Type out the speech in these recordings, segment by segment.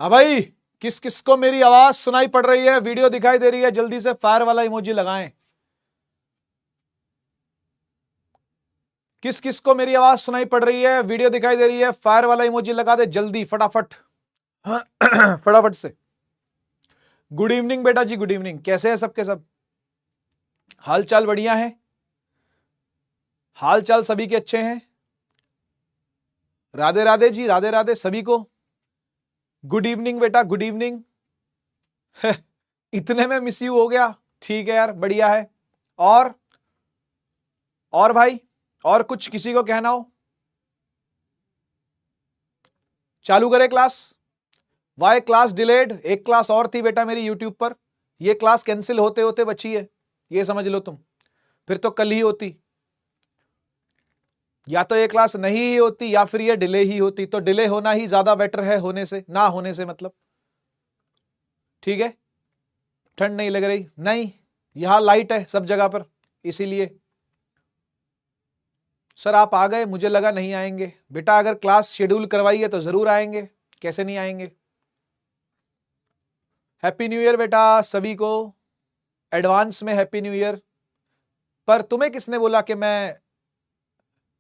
हाँ भाई, किस किस को मेरी आवाज सुनाई पड़ रही है, वीडियो दिखाई दे रही है, जल्दी से फायर वाला इमोजी लगाएं। किस किस को मेरी आवाज सुनाई पड़ रही है, वीडियो दिखाई दे रही है, फायर वाला इमोजी लगा दे जल्दी फटाफट। फटाफट से। गुड इवनिंग बेटा जी, गुड इवनिंग। कैसे हैं सबके सब? हाल चाल बढ़िया है? हाल चाल सभी के अच्छे हैं? राधे राधे जी, राधे राधे सभी को। गुड इवनिंग बेटा, गुड इवनिंग। इतने में मिस यू हो गया, ठीक है यार, बढ़िया है। और भाई, और कुछ किसी को कहना हो? चालू करें क्लास? Why class delayed? एक क्लास और थी बेटा मेरी यूट्यूब पर, ये क्लास कैंसिल होते होते बची है, ये समझ लो तुम। फिर तो कल ही होती, या तो ये क्लास नहीं ही होती या फिर ये डिले ही होती। तो डिले होना ही ज्यादा बेटर है होने से, ना होने से मतलब। ठीक है, ठंड नहीं लग रही? नहीं, यहां लाइट है सब जगह पर, इसीलिए। सर आप आ गए, मुझे लगा नहीं आएंगे। बेटा अगर क्लास शेड्यूल करवाई है तो जरूर आएंगे, कैसे नहीं आएंगे। हैप्पी न्यू ईयर बेटा सभी को, एडवांस में हैप्पी न्यू ईयर। पर तुम्हें किसने बोला कि मैं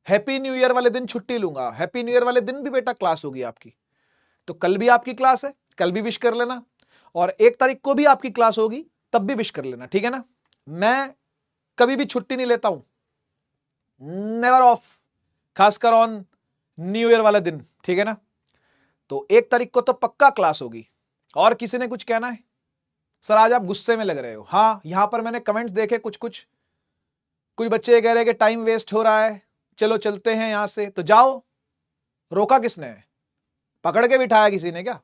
हैप्पी न्यू ईयर वाले दिन छुट्टी लूंगा? हैप्पी न्यू ईयर वाले दिन भी बेटा क्लास होगी आपकी, तो कल भी आपकी क्लास है, कल भी विश कर लेना। और 1 तारीख को भी आपकी क्लास होगी, तब भी विश कर लेना, ठीक है ना। मैं कभी भी छुट्टी नहीं लेता हूं, नेवर ऑफ, खासकर ऑन न्यू ईयर वाले दिन, ठीक है ना। तो 1 तारीख को तो पक्का क्लास होगी। और किसी ने कुछ कहना है? सर आज आप गुस्से में लग रहे हो। हाँ, यहां पर मैंने कमेंट्स देखे, कुछ बच्चे कह रहे हैं कि टाइम वेस्ट हो रहा है, चलो चलते हैं यहां से। तो जाओ, रोका किसने है? पकड़ के बिठाया किसी ने क्या?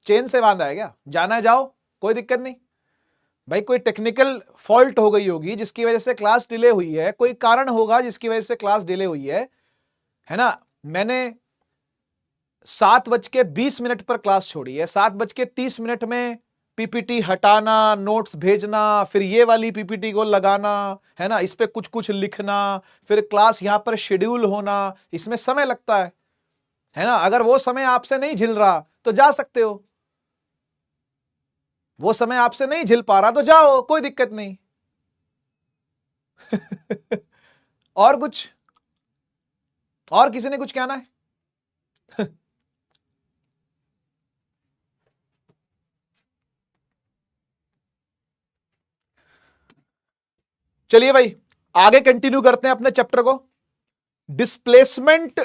चेन से बांधा है क्या? जाना है जाओ, कोई दिक्कत नहीं भाई। कोई टेक्निकल फॉल्ट हो गई होगी जिसकी वजह से क्लास डिले हुई है, कोई कारण होगा जिसकी वजह से क्लास डिले हुई है ना। मैंने 7:20 पर क्लास छोड़ी है, 7:30 में पीपीटी हटाना, नोट्स भेजना, फिर ये वाली पीपीटी को लगाना, है ना, इस पे कुछ कुछ लिखना, फिर क्लास यहां पर शेड्यूल होना, इसमें समय लगता है ना। अगर वो समय आपसे नहीं झिल रहा तो जा सकते हो, वो समय आपसे नहीं झिल पा रहा तो जाओ, कोई दिक्कत नहीं। और कुछ? और किसी ने कुछ कहना है? चलिए भाई, आगे कंटिन्यू करते हैं अपने चैप्टर को। डिस्प्लेसमेंट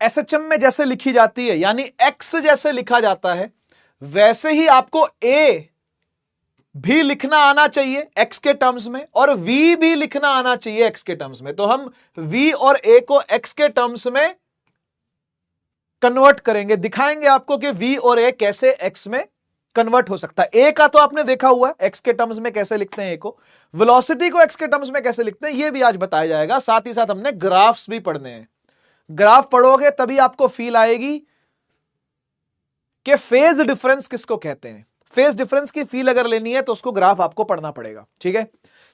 एसएचएम में जैसे लिखी जाती है, यानी एक्स जैसे लिखा जाता है, वैसे ही आपको ए भी लिखना आना चाहिए एक्स के टर्म्स में, और वी भी लिखना आना चाहिए एक्स के टर्म्स में। तो हम वी और ए को एक्स के टर्म्स में कन्वर्ट करेंगे, दिखाएंगे आपको कि वी और ए कैसे एक्स में कन्वर्ट हो सकता है। ए का तो आपने देखा हुआ है, एक्स के टर्म्स में कैसे लिखते हैं ए को। वेलोसिटी को एक्स के टर्म्स में कैसे लिखते हैं, ये भी आज बताया जाएगा। साथ ही साथ हमने ग्राफ्स भी पढ़ने हैं। ग्राफ पढ़ोगे तभी आपको फील आएगी कि फेज डिफरेंस किसको कहते हैं। फेज डिफरेंस की फील अगर लेनी है तो उसको ग्राफ आपको पढ़ना पड़ेगा, ठीक है।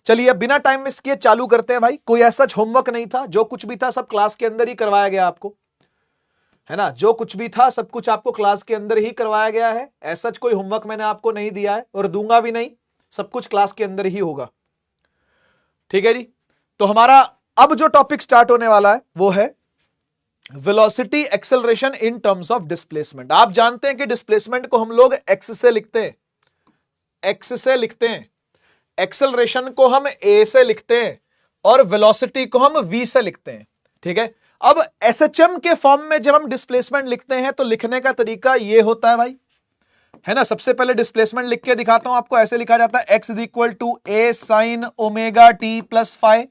चलिए अब बिना टाइम मिस किए चालू करते हैं भाई। कोई ऐसा होमवर्क नहीं था, जो कुछ भी था सब क्लास के अंदर ही करवाया गया आपको, है ना। जो कुछ भी था सब कुछ आपको क्लास के अंदर ही करवाया गया है। ऐसा कोई होमवर्क मैंने आपको नहीं दिया है और दूंगा भी नहीं, सब कुछ क्लास के अंदर ही होगा, ठीक है जी। तो हमारा अब जो टॉपिक स्टार्ट होने वाला है वो है velocity acceleration in terms of displacement. आप जानते हैं कि डिस्प्लेसमेंट को हम लोग एक्स से लिखते हैं, एक्स से लिखते हैं, एक्सेलरेशन को हम ए से लिखते हैं, और वेलोसिटी को हम वी से लिखते हैं, ठीक है। अब एसएचएम के फॉर्म में जब हम डिस्प्लेसमेंट लिखते हैं तो लिखने का तरीका यह होता है भाई, है ना। सबसे पहले डिस्प्लेसमेंट लिख के दिखाता हूं आपको। ऐसे लिखा जाता है x is equal to a sine omega t plus five,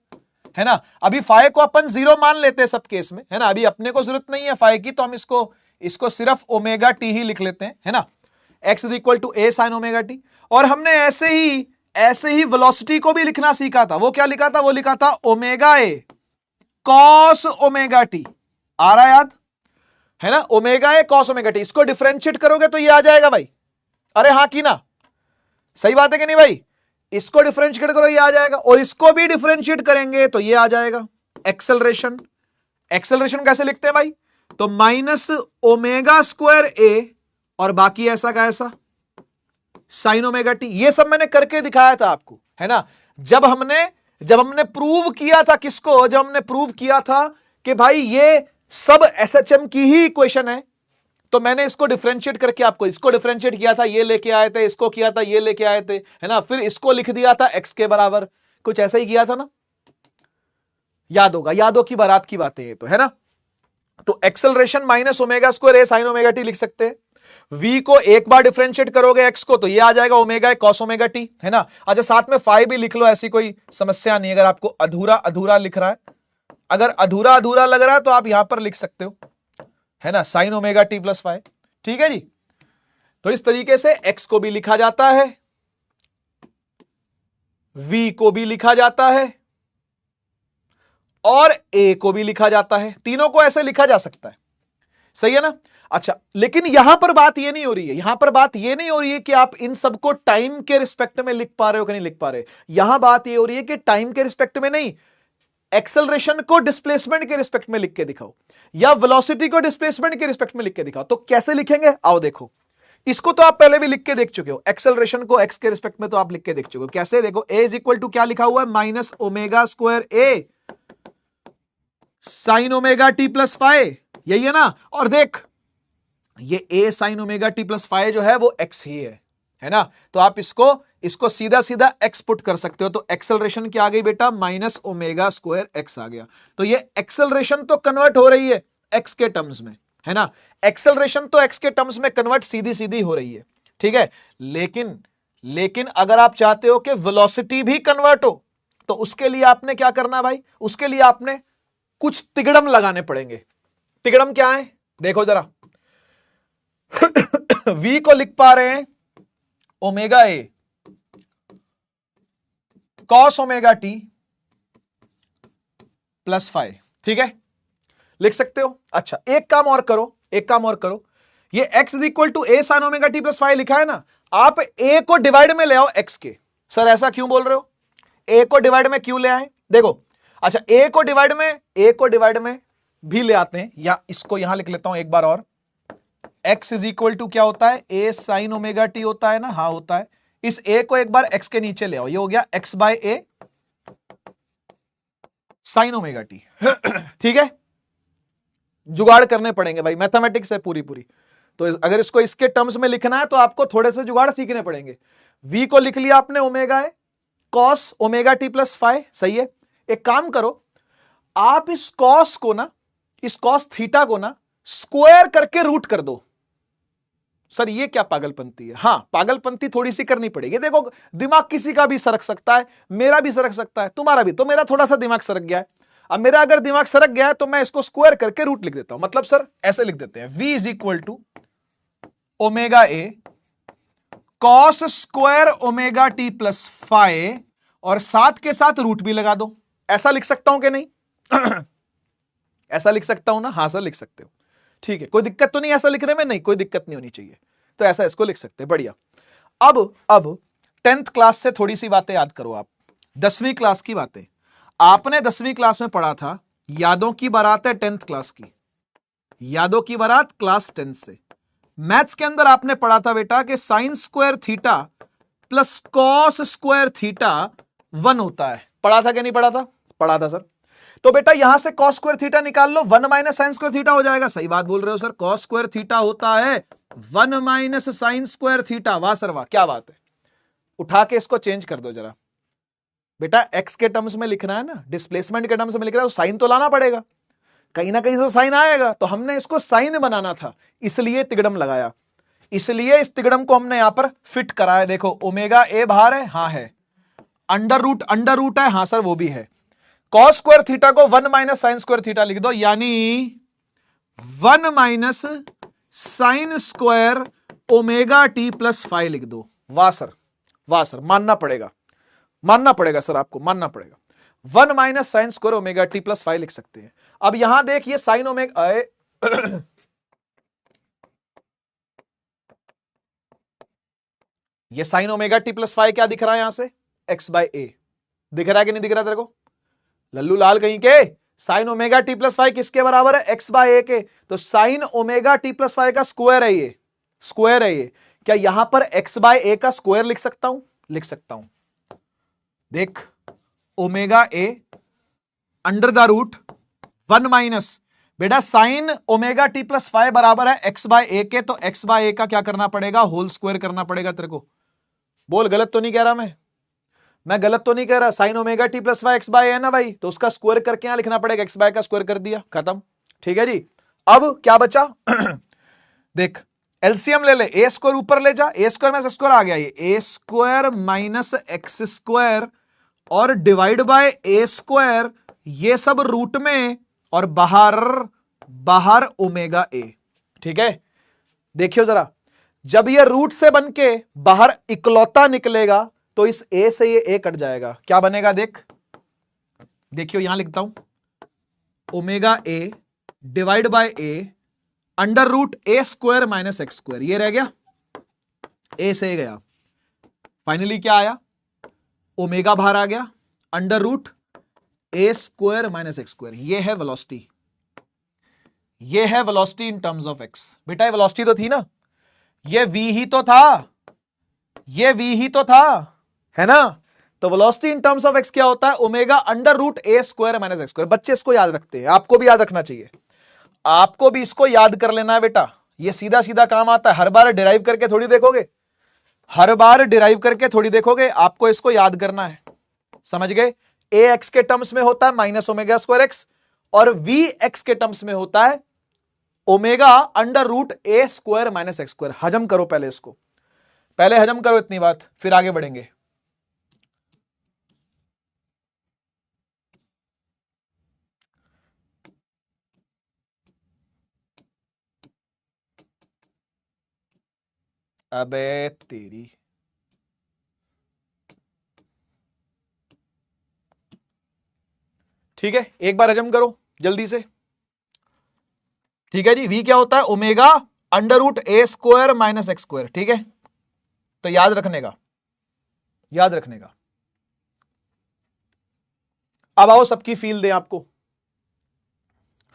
है ना। अभी फाइव को अपन 0 मान लेते हैं सब केस में, है ना। अभी अपने को जरूरत नहीं है फाइव की, तो हम इसको सिर्फ ओमेगा टी ही लिख लेते हैं, है ना। X is equal to a sine omega t. और हमने ऐसे ही वेलोसिटी को भी लिखना सीखा था। वो क्या लिखा था? वो लिखा था omega a cos omega t. आ रहा है याद, है ना। Omega a cos omega t, इसको डिफरेंशिएट करोगे तो ये आ जाएगा भाई। अरे हाँ की ना, सही बात है कि नहीं भाई। इसको डिफरेंशिएट करो ये आ जाएगा, और इसको भी डिफरेंशिएट करेंगे तो ये आ जाएगा एक्सेलरेशन। एक्सेलरेशन कैसे लिखते हैं भाई? तो माइनस ओमेगा स्क्वायर ए और बाकी ऐसा का ऐसा साइन ओमेगा टी। ये सब मैंने करके दिखाया था आपको, है ना। जब हमने प्रूव किया था किसको, जब हमने प्रूव किया था कि भाई ये सब एसएचएम की ही इक्वेशन है, तो मैंने इसको डिफरेंशिएट करके आपको इसको डिफरेंशिएट किया था, ये लेके आए थे, इसको किया था, ये लेके आए थे, है ना। फिर इसको लिख दिया था एक्स के बराबर, कुछ ऐसा ही किया था ना, याद होगा, यादों की बारात की बातें ये तो, है ना। तो acceleration minus omega square a sine omega T लिख सकते हैं। v को एक बार डिफरेंशिएट करोगे x को, तो ये आ जाएगा ओमेगा कॉस ओमेगा टी, है ना। अच्छा साथ में फाई भी लिख लो, ऐसी कोई समस्या नहीं। अगर आपको अधूरा अधूरा लिख रहा है, अगर अधूरा अधूरा लग रहा है तो आप यहां पर लिख सकते हो, है ना, sine omega t plus phi. ठीक है जी। तो इस तरीके से x को भी लिखा जाता है, v को भी लिखा जाता है और a को भी लिखा जाता है। तीनों को ऐसे लिखा जा सकता है, सही है ना। अच्छा लेकिन यहां पर बात यह नहीं हो रही है, यहां पर बात यह नहीं हो रही है कि आप इन सबको टाइम के रिस्पेक्ट में लिख पा रहे हो कि नहीं लिख पा रहे। यहां बात यह हो रही है कि टाइम के रिस्पेक्ट में नहीं, एक्सेलरेशन को डिस्प्लेसमेंट के रिस्पेक्ट में लिख के दिखाओ, या वेलोसिटी को डिस्प्लेसमेंट के रिस्पेक्ट में लिख के दिखाओ। तो कैसे लिखेंगे, आओ देखो। इसको तो आप पहले भी लिख के देख चुके हो, एक्सेलरेशन को एक्स के रिस्पेक्ट में तो आप लिख के देख चुके हो। कैसे, देखो, ए इज इक्वल टू क्या लिखा हुआ है, minus omega square a sine omega t plus five, यही है ना। और देख ये a sine omega t plus five जो है वो x ही है ना। तो आप इसको सीधा सीधा x पुट कर सकते हो। तो एक्सेलरेशन क्या आ गई बेटा, माइनस ओमेगा स्क्वायर x आ गया। तो ये एक्सेलरेशन तो कन्वर्ट हो रही है x के टर्म्स में, है ना। एक्सेलरेशन तो x के टर्म्स में कन्वर्ट सीधी सीधी हो रही है, ठीक है। लेकिन अगर आप चाहते हो कि वेलोसिटी भी कन्वर्ट हो, तो उसके लिए आपने क्या करना भाई, उसके लिए आपने कुछ तिगड़म लगाने पड़ेंगे। तिगड़म क्या है, देखो जरा। v को लिख पा रहे हैं omega a cos omega t plus five, ठीक है, लिख सकते हो। अच्छा एक काम और करो, ये x is equal to a sine omega t plus five लिखा है ना, आप a को डिवाइड में ले आओ x के। सर ऐसा क्यों बोल रहे हो, a को डिवाइड में क्यों ले आए, देखो। अच्छा a को डिवाइड में भी ले आते हैं, या इसको यहां लिख लेता हूं एक बार और। x इज इक्वल टू क्या होता है, a साइन ओमेगा टी होता है ना, हाँ होता है। इस a को एक बार x के नीचे ले आओ, ये हो गया x बाय ए साइन ओमेगा टी। ठीक है, जुगाड़ करने पड़ेंगे भाई, मैथमेटिक्स है पूरी। तो अगर इसको इसके टर्म्स में लिखना है तो आपको थोड़े से जुगाड़ सीखने पड़ेंगे। v को लिख लिया आपने ओमेगा है cos omega t plus five, सही है। एक काम करो, आप इस कॉस थीटा को ना स्क्वायर करके रूट कर दो। सर ये क्या पागलपंती है, हाँ पागलपंती थोड़ी सी करनी पड़ेगी। देखो दिमाग किसी का भी सरक सकता है, मेरा भी सरक सकता है, तुम्हारा भी। तो मेरा थोड़ा सा दिमाग सरक गया है, अब मेरा अगर दिमाग सरक गया है तो मैं इसको स्क्वायर करके रूट लिख देता हूं। मतलब सर ऐसे लिख देते हैं, v is equal to omega a cos square omega t plus five, और साथ के साथ रूट भी लगा दो। ऐसा लिख सकता हूं कि नहीं? ऐसा लिख सकता हूं ना, हाँ सर लिख सकते हो, ठीक है, कोई दिक्कत तो नहीं ऐसा लिखने में, नहीं कोई दिक्कत नहीं होनी चाहिए। तो ऐसा इसको लिख सकते हैं, बढ़िया। अब 10th क्लास से थोड़ी सी बातें याद करो आप, 10वीं क्लास की बातें। आपने 10वीं क्लास में पढ़ा था, यादों की बारात है 10th क्लास की, यादों की बारात क्लास 10 से। मैथ्स के अंदर आपने पढ़ा था बेटा कि sine square theta plus cos square theta 1 होता है। पढ़ा था कि नहीं पढ़ा था? पढ़ा था सर। तो बेटा यहां से कॉस स्क्वायर थीटा निकाल लो, 1 माइनस साइन स्क्वायर थीटा हो जाएगा। सही बात बोल रहे हो सर, कॉस स्क्वायर थीटा होता है 1 माइनस साइन स्क्वायर थीटा। वाह सर वाह, क्या बात है। उठा के इसको चेंज कर दो जरा बेटा, एक्स के टर्म्स में लिखना है ना, डिस्प्लेसमेंट के टर्म्स में लिखना है, तो साइन तो लाना पड़ेगा, कहीं ना कहीं से साइन आएगा। तो हमने इसको साइन बनाना था, इसलिए तिगड़म लगाया, इसलिए इस तिगड़म को हमने यहां पर फिट कराया। देखो ओमेगा ए बाहर है, हाँ है, अंडर रूट है, हाँ सर वो भी है। कॉस स्क्वायर थीटा को 1 माइनस साइन स्क्वायर थीटा लिख दो, यानी 1 minus sine square omega t plus 5 लिख दो। वाह सर वाह सर, मानना पड़ेगा सर, आपको मानना पड़ेगा। 1 minus sine square omega t plus 5 लिख सकते हैं। अब यहां देखिए साइन ओमेगा ये साइन ओमेगा टी प्लस 5 क्या दिख रहा है यहां से, एक्स बाय ए दिख रहा है कि नहीं दिख रहा तेरे को लल्लू लाल कहीं के? साइन ओमेगा टी प्लस 5 किसके बराबर है, एक्स बाय ए के। तो साइन ओमेगा टी प्लस 5 का स्क्वायर है ये, स्क्वायर है ये, क्या यहां पर x बाय ए का स्क्वायर लिख सकता हूं? लिख सकता हूं। देख, omega a under the root 1 minus, बेटा sine omega t plus five बराबर है x बाय ए के, तो x बाय ए का क्या करना पड़ेगा? होल स्क्वायर करना पड़ेगा तेरे को। बोल, गलत तो नहीं कह रहा मैं गलत तो नहीं कह रहा। Sine omega t plus y x by है ना भाई, तो उसका स्क्वायर करके यहां लिखना पड़ेगा, एक्स बाय का स्क्वायर कर दिया, खत्म। ठीक है जी। अब क्या बचा? देख, एलसीएम ले ले, ए स्क्वायर ऊपर ले जा, ए स्क्वायर में स्क्वायर आ गया, ये ए स्क्वायर माइनस एक्स स्क्वायर और डिवाइड बाय ए स्क्वायर, ये सब रूट में और बाहर ओमेगा ए। ठीक है, देखियो जरा, जब ये रूट से बन के बाहर इकलौता निकलेगा तो इस ए से ये ए कट जाएगा, क्या बनेगा? देखियो यहां लिखता हूं, omega a divide by a under root a square minus x square, ये रह गया, ए से ए गया, फाइनली क्या आया? ओमेगा बाहर आ गया, under root a square minus x square. ये है वेलोसिटी, ये है velocity in terms of x. बेटा ये वेलोसिटी तो थी ना, ये v ही तो था, ये v ही तो था, है ना? तो velocity in terms of x क्या होता है? Omega under root a square minus x square. बच्चे इसको याद रखते हैं, आपको भी याद रखना चाहिए, आपको भी इसको याद कर लेना है बेटा, ये सीधा सीधा काम आता है। हर बार डिराइव करके थोड़ी देखोगे, हर बार डिराइव करके थोड़ी देखोगे, आपको इसको याद करना है, समझ गए? ए एक्स के टर्म्स में होता है माइनस ओमेगा स्क्वायर एक्स, और वी एक्स के टर्म्स में होता है omega under root a square minus x square. हजम करो पहले इसको, पहले हजम करो इतनी बात, फिर आगे बढ़ेंगे। अबे तेरी, ठीक है, एक बार हजम करो जल्दी से। ठीक है जी, वी क्या होता है? Omega under root a square minus x square. ठीक है, तो याद रखने का, याद रखने का। अब आओ सबकी फील दें, आपको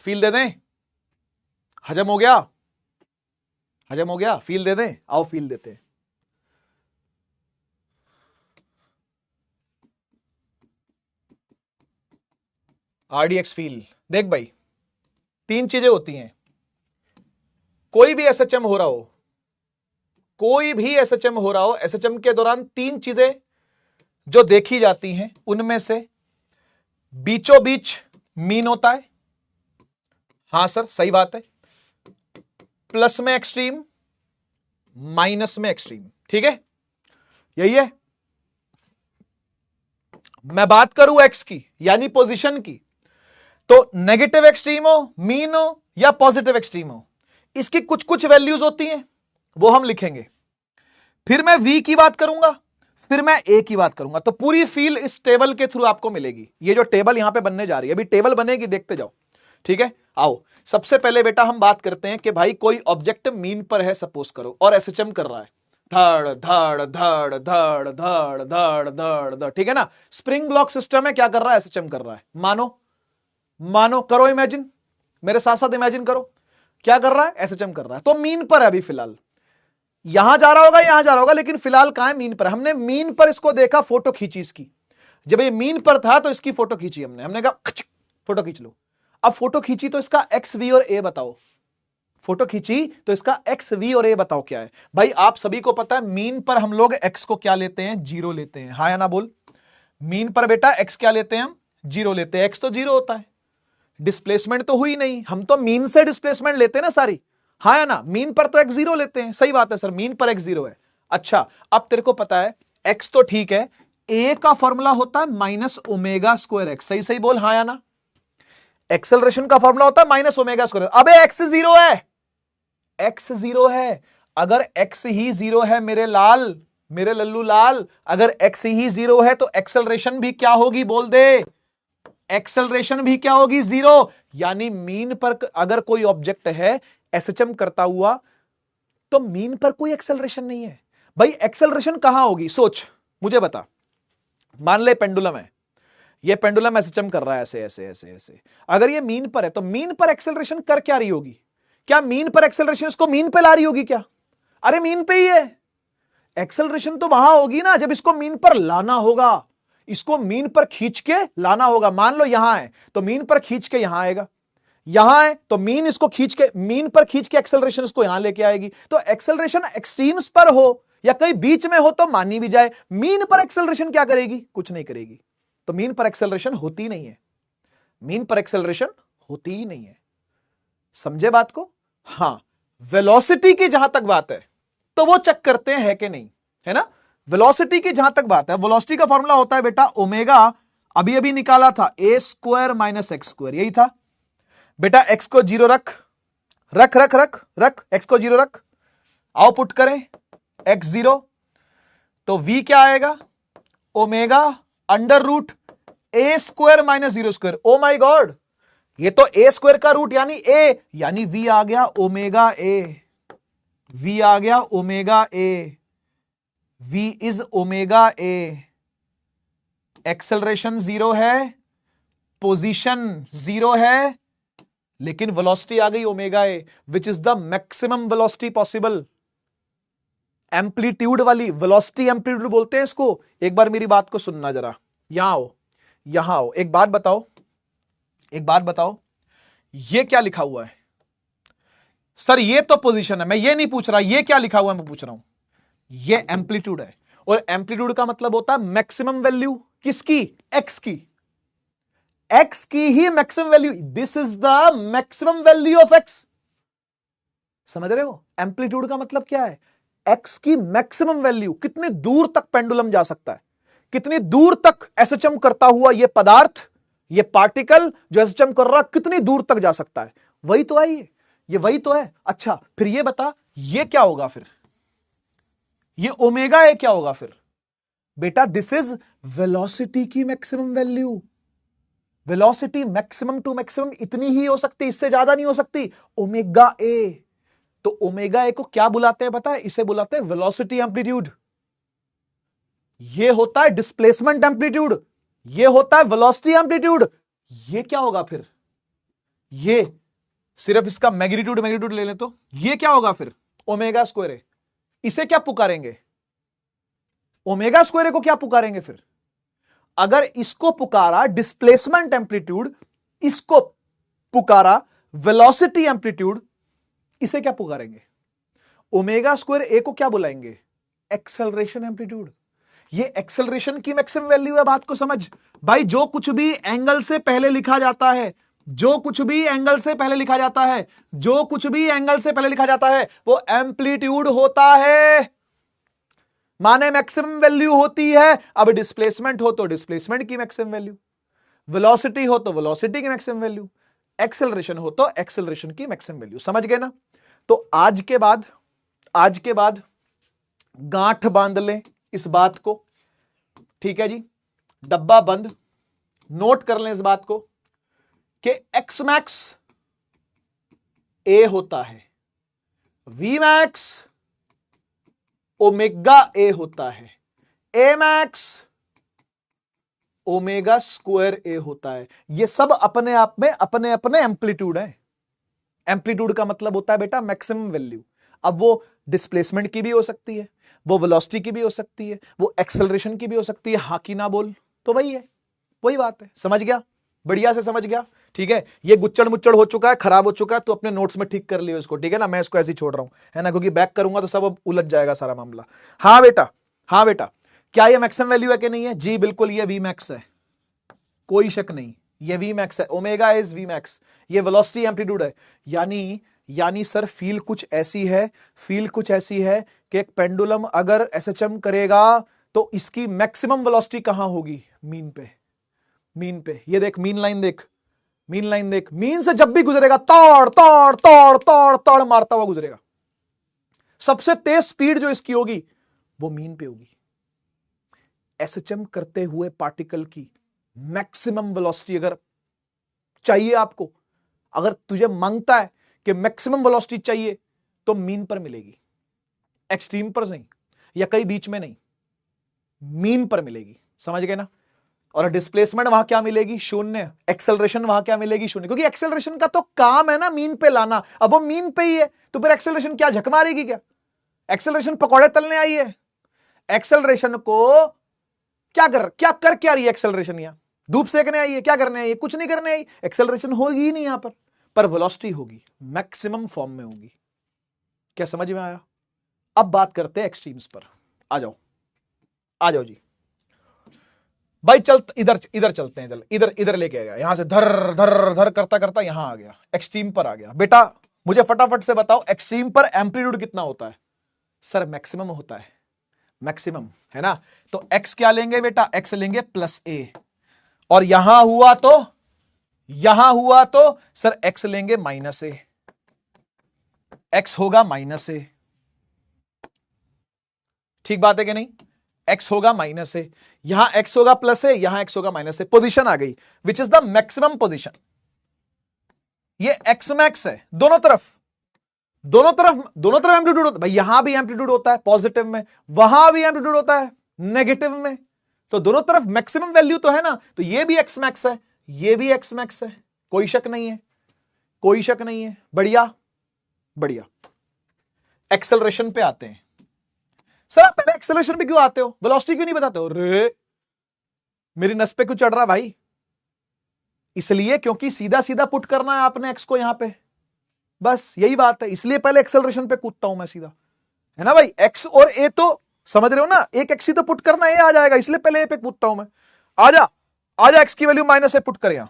फील दे दें। हजम हो गया? हजम हो गया? फील दे दें, आओ फील देते हैं। RDX feel. देख भाई, तीन चीजें होती हैं, कोई भी एसएचएम हो रहा हो, कोई भी एसएचएम हो रहा हो, एसएचएम के दौरान तीन चीजें जो देखी जाती हैं, उनमें से बीचों बीच मीन होता है। हां सर सही बात है, प्लस में एक्सट्रीम, माइनस में एक्सट्रीम। ठीक है, यही है। मैं बात करूं एक्स की यानी पोजीशन की, तो नेगेटिव एक्सट्रीम हो, मीन हो या पॉजिटिव एक्सट्रीम हो, इसकी कुछ कुछ वैल्यूज होती हैं, वो हम लिखेंगे। फिर मैं वी की बात करूंगा, फिर मैं ए की बात करूंगा। तो पूरी फील इस टेबल के थ्रू आपको मिलेगी। ये जो टेबल यहां पे बनने जा रही है, अभी टेबल बनेगी, देखते जाओ। ठीक है, आओ सबसे पहले बेटा हम बात करते हैं कि भाई कोई ऑब्जेक्ट मीन पर है सपोज करो, और एसएचएम कर रहा है, धड़ धड़ धड़ धड़ धड़ धड़ धड़ धड़। ठीक है ना, स्प्रिंग ब्लॉक सिस्टम है, क्या कर रहा है? एसएचएम कर रहा है। मानो करो, इमेजिन मेरे साथ साथ इमेजिन करो, क्या कर रहा है? एसएचएम कर रहा है। तो मीन पर है अभी फिलहाल, यहां जा रहा होगा, यहां जा रहा होगा, लेकिन फिलहाल कहां है? मीन पर। हमने मीन पर इसको देखा, फोटो खींची इसकी। जब ये मीन पर था तो इसकी फोटो खींची हमने कहा फोटो खींच लो। अब फोटो खींची तो इसका एक्स वी और ए बताओ, फोटो खींची तो इसका एक्स वी और ए बताओ क्या है। भाई आप सभी को पता है मीन पर हम लोग एक्स को क्या लेते हैं? जीरो लेते हैं। हाँ या ना बोल, मीन पर बेटा एक्स क्या लेते हैं हम? जीरो लेते हैं। एक्स तो जीरो होता है, डिस्प्लेसमेंट तो हुई नहीं, हम तो मीन से डिस्प्लेसमेंट लेते हैं ना सारी। हाँ या ना, मीन पर तो एक्स जीरो लेते हैं। सही बात है सर, मीन पर एक्स जीरो है। अच्छा, अब तेरे को पता है एक्स तो ठीक है, ए का फॉर्मूला होता है माइनस ओमेगा स्क्वायर एक्स। सही सही बोल, हाँ या ना। एक्सेलरेशन का फॉर्मूला होता है माइनस ओमेगा स्क्वायर। अबे एक्स जीरो है, एक्स जीरो है। अगर एक्स ही जीरो है मेरे लाल, मेरे लल्लू लाल, अगर एक्स ही जीरो है तो एक्सेलरेशन भी क्या होगी? बोल दे, एक्सेलरेशन भी क्या होगी? जीरो। यानी मीन पर अगर कोई ऑब्जेक्ट है एसएचएम करता हुआ, तो मीन पर कोई एक्सेलरेशन नहीं है। भाई एक्सेलरेशन कहां होगी? सोच, मुझे बता। मान ले पेंडुलम है, ये पेंडुलम एसएचएम कर रहा है ऐसे ऐसे ऐसे ऐसे। अगर ये मीन पर है तो मीन पर एक्सेलरेशन कर क्या रही होगी? क्या मीन पर एक्सेलरेशन इसको मीन पे ला रही होगी क्या? अरे मीन पे ही है। एक्सेलरेशन तो वहां होगी ना जब इसको मीन पर लाना होगा, इसको मीन पर खींच के लाना होगा। मान लो यहां है तो मीन पर खींच के यहां आएगा, यहां है तो मीन इसको खींच के, मीन पर खींच के एक्सेलरेशन इसको यहां लेके आएगी। तो एक्सेलरेशन एक्सट्रीम्स पर हो या कहीं बीच में हो तो मानी भी जाए। मीन पर एक्सेलरेशन क्या करेगी? कुछ नहीं करेगी। तो मीन पर एक्सेलरेशन होती नहीं है, मीन पर एक्सेलरेशन होती ही नहीं है। समझे बात को? हां, वेलोसिटी की जहां तक बात है तो वो चेक करते हैं कि नहीं, है ना। वेलोसिटी की जहां तक बात है, वेलोसिटी का फॉर्मूला होता है बेटा ओमेगा, अभी अभी निकाला था, ए स्क्वायर माइनस एक्स स्क्वायर, यही था बेटा। एक्स को जीरो रख रख रख रख रख, एक्स को जीरो रख, आओ पुट करें एक्स जीरो, तो वी क्या आएगा? Omega under root a square minus zero square. O my God, ये तो ए स्क्वायर का रूट यानी ए, यानी वी आ गया ओमेगा ए, वी आ गया omega a, v is omega a. Acceleration zero है, पोजीशन जीरो है, लेकिन वेलोसिटी आ गई omega a, which is the maximum velocity possible. Amplitude वाली वेलोसिटी, एम्पलीट्यूड बोलते हैं इसको। एक बार मेरी बात को सुनना जरा, यहां आओ, यहां आओ। एक बात बताओ, एक बात बताओ, ये क्या लिखा हुआ है? सर ये तो पोजीशन है, मैं ये नहीं पूछ रहा ये क्या लिखा हुआ है, मैं पूछ रहा हूं ये एम्पलीट्यूड है। और एम्पलीट्यूड का मतलब होता है मैक्सिमम वैल्यू किसकी? एक्स की, एक्स की ही maximum value. This is the maximum value of x. समझ रहे हो? एम्पलीट्यूड का मतलब क्या है? एक्स की मैक्सिमम वैल्यू, कितनी दूर तक पेंडुलम जा सकता है, कितनी दूर तक एसएचएम करता हुआ ये पदार्थ, ये पार्टिकल जो एसएचएम कर रहा, कितनी दूर तक जा सकता है। वही तो है ये वही तो है। अच्छा फिर ये बता, ये क्या होगा फिर? ये ओमेगा ए क्या होगा फिर? बेटा दिस इज वेलोसिटी की maximum value. Velocity maximum to maximum इतनी ही हो सकती, इससे ज्यादा नहीं हो सकती, ओमेगा ए। तो ओमेगा ए को क्या बुलाते हैं पता है? इसे बुलाते हैं वेलोसिटी एम्पलीट्यूड। ये होता है डिस्प्लेसमेंट एम्पलीट्यूड, ये होता है वेलोसिटी एम्पलीट्यूड। ये क्या होगा फिर? ये सिर्फ इसका मैग्नीट्यूड मैग्नीट्यूड ले लें तो ये क्या होगा फिर? ओमेगा स्क्वायर ए। इसे क्या पुकारेंगे? ओमेगा स्क्वायर ए को क्या पुकारेंगे फिर? अगर इसको पुकारा डिस्प्लेसमेंट एम्पलीट्यूड, इसको पुकारा वेलोसिटी एम्पलीट्यूड, इसे क्या पुकारेंगे? ओमेगा स्क्वायर ए को क्या बुलाएंगे? Acceleration amplitude. ये एक्सेलरेशन की मैक्सिमम वैल्यू है। बात को समझ भाई, जो कुछ भी एंगल से पहले लिखा जाता है, जो कुछ भी एंगल से पहले लिखा जाता है, जो कुछ भी एंगल से पहले लिखा जाता है वो एम्पलीट्यूड होता है, माने मैक्सिमम वैल्यू होती है। अब डिस्प्लेसमेंट हो तो डिस्प्लेसमेंट की मैक्सिमम वैल्यू, वेलोसिटी हो तो वेलोसिटी की मैक्सिमम वैल्यू, एक्सेलरेशन हो तो एक्सेलरेशन की मैक्सिमम वैल्यू। समझ गए ना? तो आज के बाद गांठ बांध लें इस बात को, ठीक है जी, डब्बा बंद। नोट कर लें इस बात को कि एक्स मैक्स ए होता है, वी मैक्स ओमेगा ए होता है, ए मैक्स ओमेगा स्क्वायर ए होता है। ये सब अपने आप में अपने अपने एम्पलीट्यूड है। एम्पलीट्यूड का मतलब होता है बेटा मैक्सिमम वैल्यू। अब वो डिस्प्लेसमेंट की भी हो सकती है, वो वेलोसिटी की भी हो सकती है, वो एक्सेलरेशन की भी हो सकती है। हाँ की ना बोल तो वही है, वही बात है। समझ गया? बढ़िया से समझ गया? ठीक है, ये गुच्चड़ मुच्चड़ हो चुका है, खराब हो चुका है, तो अपने नोट्स में ठीक कर लियो इसको, ठीक है ना। मैं इसको ऐसे ही छोड़ रहा हूं, है ना, क्योंकि बैक करूंगा तो सब अब उलझ जाएगा सारा मामला। हाँ बेटा, हाँ बेटा, क्या ये मैक्सिमम वैल्यू है कि नहीं है? जी बिल्कुल, ये वी मैक्स है, कोई शक नहीं, ये वी मैक्स है। ओमेगा इज वी मैक्स, ये वेलोसिटी एम्पलीट्यूड है। यानी सर फील कुछ ऐसी है, फील कुछ ऐसी है कि एक पेंडुलम अगर एसएचएम करेगा तो इसकी मैक्सिमम वेलोसिटी कहां होगी? मीन पे, मीन पे। ये देख मीन लाइन देख, मीन लाइन देख, मीन से जब भी गुजरेगा तोड़ तोड़ तोड़ तोड़ तोड़ मारता हुआ गुजरेगा। सबसे तेज स्पीड जो इसकी होगी वो मीन पे होगी। एसएचएम करते हुए पार्टिकल की मैक्सिमम वेलोसिटी अगर चाहिए आपको, अगर तुझे मांगता है कि मैक्सिमम वेलोसिटी चाहिए तो मीन पर मिलेगी, एक्सट्रीम पर नहीं, या कहीं बीच में नहीं, मीन पर मिलेगी। समझ गए ना? और डिस्प्लेसमेंट वहां क्या मिलेगी? शून्य। एक्सेलरेशन वहां क्या मिलेगी? शून्य, क्योंकि एक्सेलरेशन का तो काम है ना मीन पे लाना। अब वो मीन पे ही है तो फिर एक्सेलरेशन क्या झक मारेगी क्या? एक्सेलरेशन पकौड़े तलने आई है? एक्सेलरेशन को क्या रही है एक्सेलरेशन? यहां धूप सेकने आई है? क्या करने आई है? कुछ नहीं करने आई। एक्सेलरेशन होगी ही नहीं यहां पर वेलोसिटी होगी, मैक्सिमम फॉर्म में होगी। क्या समझ में आया? अब बात करते हैं एक्सट्रीम्स पर। आ जाओ जी भाई, चल इधर चलते हैं। इधर लेके गया, यहां से धर धर धर करता करता यहां आ गया, एक्सट्रीम पर आ गया। बेटा मुझे फटाफट से बताओ, एक्सट्रीम पर एम्पलीट्यूड कितना होता है? सर मैक्सिमम होता है, मैक्सिमम, है ना? तो एक्स क्या लेंगे बेटा? एक्स लेंगे +a, और यहां हुआ तो सर एक्स लेंगे -a, एक्स होगा -a। ठीक बात है कि नहीं? एक्स होगा -a, यहां एक्स होगा +a, यहां एक्स होगा -a। पोजीशन आ गई, विच इज द मैक्सिमम पोजीशन। ये एक्स मैक्स है, दोनों तरफ एम्पलीट्यूड होता है भाई। यहां भी एम्पलीट्यूड होता है पॉजिटिव में, वहां भी एम्पलीट्यूड होता है नेगेटिव में, तो दोनों तरफ मैक्सिमम वैल्यू तो है ना। तो ये भी एक्स मैक्स है, ये भी एक्स मैक्स है, कोई शक नहीं है, कोई शक नहीं है। बढ़िया। एक्सेलरेशन पे आते हैं। सर आप पहले एक्सेलरेशन पे क्यों आते हो, वेलोसिटी क्यों नहीं बताते हो? रे मेरी नस पे क्यों चढ़ रहा भाई? इसलिए क्योंकि सीधा सीधा पुट करना है आपने एक्स को यहां पे, बस यही बात है। इसलिए पहले एक्सेलरेशन पे कूदता हूं मैं सीधा, है ना भाई? एक्स और ए तो समझ रहे हो ना, एक एक्स ही तो पुट करना, ए आ जाएगा, इसलिए पहले ए पे कूदता हूं मैं। आजा एक्स की वैल्यू -a पुट कर, यहां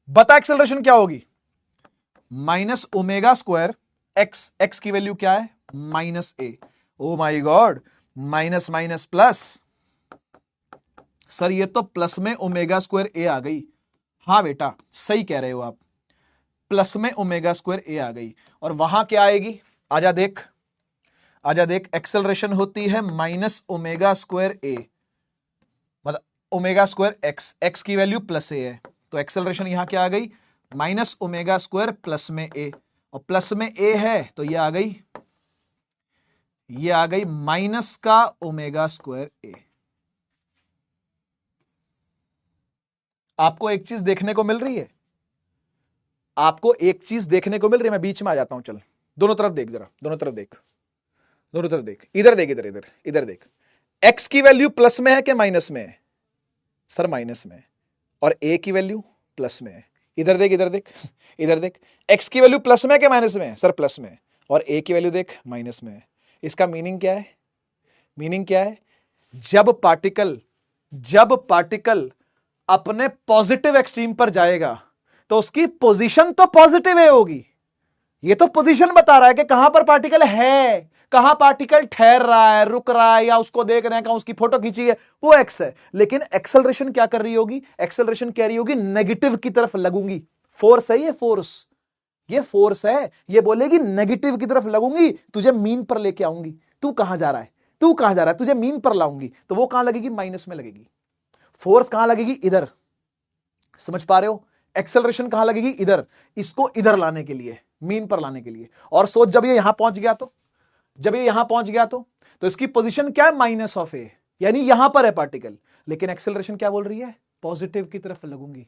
बता एक्सेलरेशन क्या होगी? -ω² एक्स की वैल्यू क्या है? -a। Oh my God, minus minus plus. Sir ये तो प्लस में ω² आ गई। हां बेटा सही कह रहे हो आप, प्लस में ω² आ गई। और वहां क्या आएगी? आजा देख, एक्सेलरेशन होती है -ω²a, मतलब ω²x, x की वैल्यू +a है, तो एक्सेलरेशन यहां क्या आ गई? -ω² प्लस में a, और प्लस में a है तो ये आ गई माइनस का ω²a। आपको एक चीज देखने को मिल रही है, मैं बीच में आ जाता हूं, चल दोनों तरफ देख, जरा दोनों तरफ देख, इधर देख। x की वैल्यू प्लस में है कि माइनस में है? सर माइनस में है। और a की वैल्यू प्लस में है। इधर देख, x की वैल्यू प्लस में है कि माइनस में है? सर प्लस में है। और a की वैल्यू देख माइनस में है। इसका मीनिंग क्या है? जब पार्टिकल अपने पॉजिटिव एक्सट्रीम पर जाएगा तो उसकी पोजीशन तो पॉजिटिव है होगी। ये तो पोजीशन बता रहा है कि कहां पर पार्टिकल है, कहां पार्टिकल ठहर रहा है, रुक रहा है, या उसको देख रहे हैं, कहां उसकी फोटो खींची है, वो एक्स है। लेकिन एक्सेलरेशन क्या कर रही होगी? एक्सेलरेशन कह रही होगी नेगेटिव की तरफ लगूंगी। फोर्स है ये फोर्स है, ये बोलेगी नेगेटिव की तरफ लगूंगी, तुझे मीन पर लेके आऊंगी। तू कहां जा रहा है? तुझे मीन पर लाऊंगी। तो वो कहां लगेगी? माइनस में लगेगी। फोर्स कहां लगेगी? इधर। समझ पा रहे हो? एक्सेलरेशन कहां लगेगी? इधर। इसको इधर लाने के लिए, मीन पर लाने के लिए। और सोच जब ये यहां पहुंच गया तो इसकी पोजीशन क्या है? माइनस ऑफ ए, यानी यहां पर है पार्टिकल। लेकिन एक्सेलरेशन क्या बोल रही है? पॉजिटिव की तरफ लगूंगी,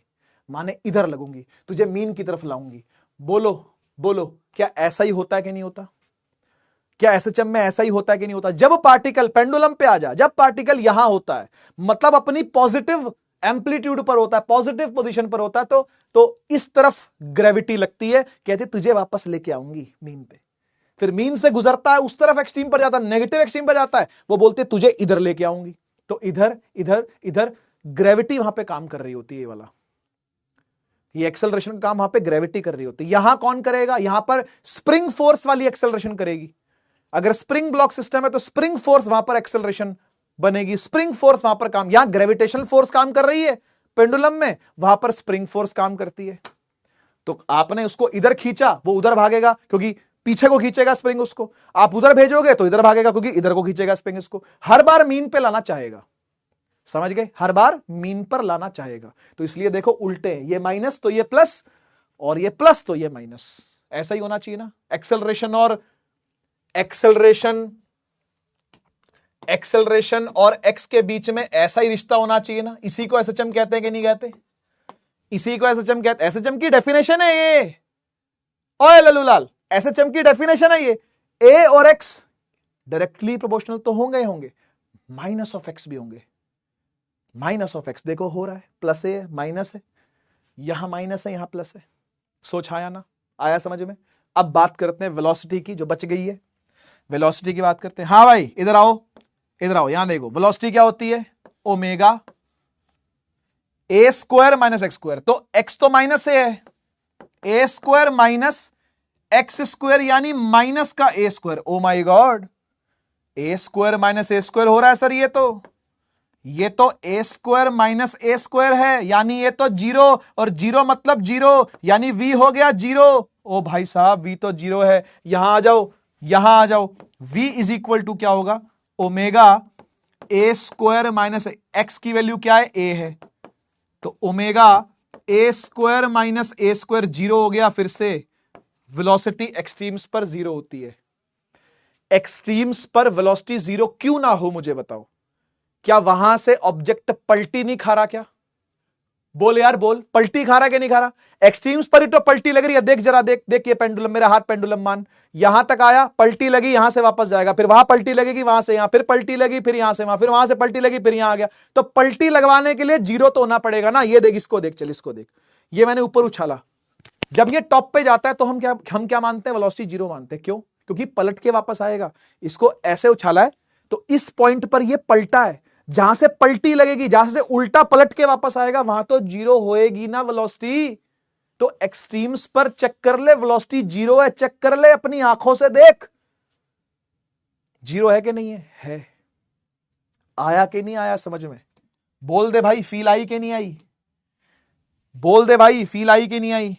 माने इधर लगूंगी, तुझे मीन की तरफ लाऊंगी। बोलो क्या ऐसा ही होता है कि नहीं होता? क्या एसएचएम में ऐसा ही होता है कि नहीं होता? जब पार्टिकल पेंडुलम पे आ जा, जब पार्टिकल यहां होता है, मतलब अपनी पॉजिटिव एम्पलीट्यूड पर होता है, पॉजिटिव पोजीशन पर होता है, तो इस तरफ ग्रेविटी लगती है, कहते तुझे वापस लेके आऊंगी मीन पे। फिर मीन से गुजरता है, उस तरफ एक्सट्रीम पर जाता है, नेगेटिव एक्सट्रीम पर जाता है, वो बोलते तुझे इधर लेके आऊंगी। तो इधर ग्रेविटी वहां पे काम कर रही होती है। ये वाला ये एक्सेलरेशन का काम वहां पे ग्रेविटी कर रही होती है। यहां कौन करेगा? यहां पर स्प्रिंग फोर्स वाली एक्सेलरेशन करेगी। अगर स्प्रिंग ब्लॉक सिस्टम है तो स्प्रिंग फोर्स वहां पर एक्सेलरेशन बनेगी, स्प्रिंग फोर्स वहां पर काम, यहां ग्रेविटेशनल फोर्स काम कर रही है पेंडुलम में, वहां पर स्प्रिंग फोर्स काम करती है। तो आपने उसको इधर खींचा, वो उधर भागेगा क्योंकि पीछे को खींचेगा स्प्रिंग उसको। आप उधर भेजोगे तो इधर भागेगा क्योंकि इधर को खींचेगा स्प्रिंग इसको। हर बार मीन पे लाना चाहेगा, समझ गए? हर बार मीन पर लाना चाहेगा। तो इसलिए देखो उल्टे, ये माइनस तो ये प्लस, और ये प्लस तो ये माइनस, ऐसा ही होना चाहिए ना। एक्सेलरेशन और एक्स के बीच में ऐसा ही रिश्ता होना चाहिए ना। इसी को एसएचएम कहते हैं कि नहीं कहते? इसी को एसएचएम कहते। एसएचएम की डेफिनेशन है ये, ओए लल्लूलाल, एसएचएम की डेफिनेशन है ये। ए और एक्स डायरेक्टली प्रोपोर्शनल तो होंगे, माइनस ऑफ एक्स भी होंगे। माइनस ऑफ एक्स देखो हो रहा है, प्लस ए है, माइनस है, यहां माइनस है, यहां प्लस है। सोच आया ना, आया समझ में? अब बात करते हैं वेलोसिटी की जो बच गई है, वेलोसिटी की बात करते हैं। हाँ भाई इधर आओ, इधर आओ, यहां देखो वेलोसिटी क्या होती है, omega A square minus x square. तो एक्स तो माइनस ए है, ए स्क्वायर माइनस एक्स स्क्वायर यानी माइनस का ए स्क्वायर। ओ माई गॉड, ए स्क्वायर माइनस ए स्क्वायर हो रहा है सर, ये तो ए स्क्वायर माइनस ए स्क्वायर है, यानी ये तो जीरो, और जीरो मतलब जीरो, यानी वी हो गया जीरो। ओ भाई साहब वी तो जीरो है, यहां आ जाओ, यहां आ जाओ, v इज इक्वल टू क्या होगा, omega A square minus x की वैल्यू क्या है, ए है, तो omega A square minus A square zero हो गया। फिर से वेलोसिटी एक्सट्रीम्स पर जीरो होती है। एक्सट्रीम्स पर वेलोसिटी जीरो क्यों ना हो मुझे बताओ, क्या वहां से ऑब्जेक्ट पलटी नहीं खा रहा क्या? बोल यार बोल, पलटी खा रहा कि नहीं खा रहा? एक्सट्रीम्स पर ही तो पलटी लग रही है। देख जरा, देख देख, ये पेंडुलम, मेरा हाथ पेंडुलम मान, यहां तक आया, पलटी लगी, यहां से वापस जाएगा, फिर वहां पलटी लगेगी, वहां से यहां, फिर पलटी लगी, फिर यहां से वहां, फिर वहां से पलटी लगी, फिर यहां आ गया। तो पलटी लगवाने के लिए जीरो तो होना पड़ेगा ना। ये देख, इसको देख, चल इसको देख, ये मैंने ऊपर उछाला, जब ये टॉप पे जाता है तो हम क्या मानते हैं, वेलोसिटी जीरो मानते हैं। क्यों? क्योंकि पलट के वापस आएगा। इसको ऐसे उछाला है तो इस पॉइंट पर ये पलटा है, जहां से पलटी लगेगी, जहां से उल्टा पलट के वापस आएगा, वहां तो जीरो होएगी ना वेलोसिटी। तो एक्सट्रीम्स पर चेक कर ले, वेलोसिटी जीरो है, चेक कर ले अपनी आंखों से, देख जीरो है कि नहीं है? आया कि नहीं आया समझ में? बोल दे भाई, फील आई कि नहीं आई? बोल दे भाई, फील आई कि नहीं आई?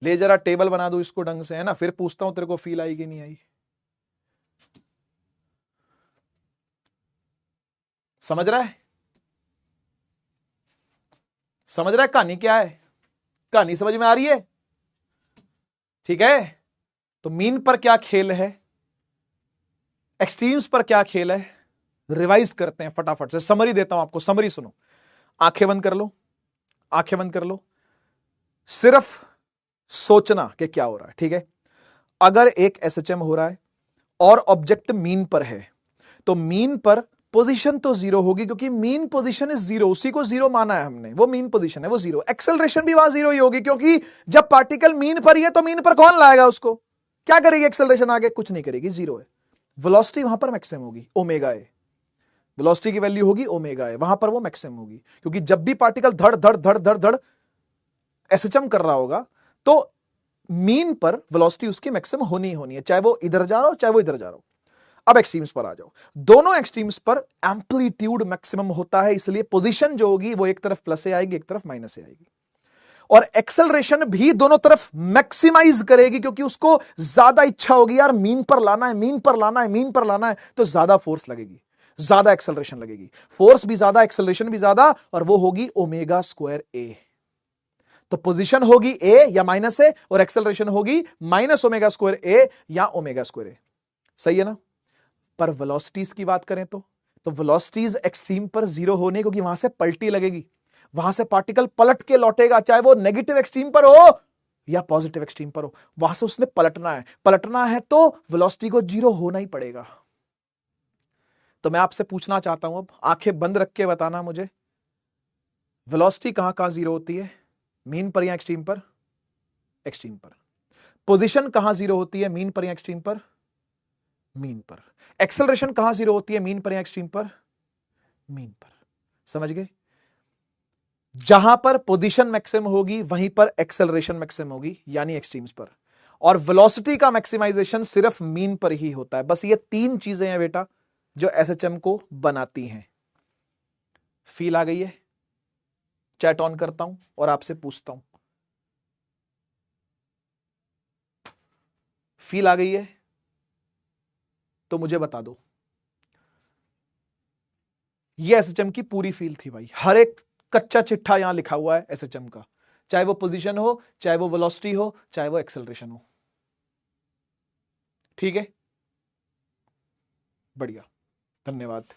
ले जरा टेबल बना दो इसको ढंग से, है ना, फिर पूछता हूं तेरे को फील आई कि नहीं आई। समझ रहा है? समझ रहा है कहानी क्या है? कहानी समझ में आ रही है? ठीक है, तो मीन पर क्या खेल है, एक्सट्रीम्स पर क्या खेल है, रिवाइज करते हैं फटाफट से। समरी देता हूं आपको, समरी सुनो, आंखें बंद कर लो, आंखें बंद कर लो, सिर्फ सोचना कि क्या हो रहा है। ठीक है, अगर एक एसएचएम हो रहा है और ऑब्जेक्ट मीन पर है, तो मीन पर पोजीशन तो जीरो होगी, क्योंकि मीन पोजीशन इज जीरो, उसी को जीरो माना है हमने, वो मीन पोजीशन है, वो जीरो। एक्सेलरेशन भी वहां जीरो ही होगी, क्योंकि जब पार्टिकल मीन पर ही है तो मीन पर कौन लाएगा उसको, क्या करेगी एक्सेलरेशन आगे, कुछ नहीं करेगी, जीरो है। वेलोसिटी वहां पर मैक्सिमम होगी, ओमेगा ए, वेलोसिटी की वैल्यू होगी ओमेगा ए, वहां पर वो मैक्सिमम होगी, क्योंकि जब भी पार्टिकल धड़ धड़ धड़ धड़ धड़ एसएचएम कर रहा होगा तो मीन पर वेलोसिटी उसकी मैक्सिमम होनी होनी है, चाहे वो इधर जा रहा हो चाहे वो इधर जा रहा हो। अब एक्सट्रीम्स पर आ जाओ, दोनों एक्सट्रीम्स पर एम्पलीट्यूड मैक्सिमम होता है, इसलिए पोजीशन जो होगी वो एक तरफ प्लस से आएगी, एक तरफ माइनस से आएगी, और एक्सेलरेशन भी दोनों तरफ मैक्सिमाइज करेगी, क्योंकि उसको ज्यादा इच्छा होगी, यार मीन पर लाना है, मीन पर लाना है, मीन पर लाना है, तो ज्यादा फोर्स लगेगी, ज्यादा एक्सेलरेशन लगेगी, फोर्स भी ज्यादा, एक्सेलरेशन भी ज्यादा, और वो होगी ओमेगा स्क्वायर ए। तो पोजीशन होगी ए या माइनस ए, और एक्सेलरेशन होगी माइनस ओमेगा स्क्वायर ए या ओमेगा स्क्वायर ए। सही है ना? पर वेलोसिटीज की बात करें तो वेलोसिटीज एक्सट्रीम पर जीरो होने, क्योंकि वहां से पलटी लगेगी, वहां से पार्टिकल पलट के लौटेगा, चाहे वो नेगेटिव एक्सट्रीम पर हो या पॉजिटिव एक्सट्रीम पर हो, वहां से उसने पलटना है तो वेलोसिटी को जीरो होना ही पड़ेगा। तो मैं आपसे पूछना चाहता हूं, अब आंखें बंद रख के बताना मुझे, वेलोसिटी कहां कहां जीरो होती है, मीन पर या एक्सट्रीम पर? एक्सट्रीम पर। पोजीशन कहां जीरो होती है, मीन पर या एक्सट्रीम पर? मीन पर। एक्सेलरेशन कहां जीरो होती है, मीन पर या एक्सट्रीम पर? मीन पर। समझ गए? जहां पर पोजीशन मैक्सिमम होगी वहीं पर एक्सेलरेशन मैक्सिमम होगी, यानी एक्सट्रीम्स पर, और वेलोसिटी का मैक्सिमाइजेशन सिर्फ मीन पर ही होता है। बस ये तीन चीजें हैं बेटा जो एसएचएम को बनाती हैं। फील आ गई है? चैट ऑन करता हूं और आपसे पूछता हूं, फील आ गई है तो मुझे बता दो। ये एसएचएम की पूरी फील थी भाई, हर एक कच्चा चिट्ठा यहां लिखा हुआ है एसएचएम का, चाहे वो पोजीशन हो, चाहे वो वेलोसिटी हो, चाहे वो एक्सेलरेशन हो। ठीक है, बढ़िया, धन्यवाद।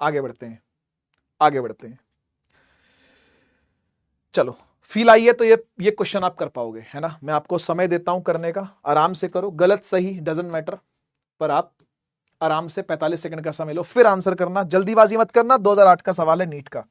आगे बढ़ते हैं, आगे बढ़ते हैं। चलो फील आई है तो ये क्वेश्चन आप कर पाओगे, है ना। मैं आपको समय देता हूं करने का, आराम से करो, गलत सही डजंट मैटर, पर आप आराम से 45 सेकंड का समय लो, फिर आंसर करना, जल्दीबाजी मत करना। 2008 का सवाल है नीट का।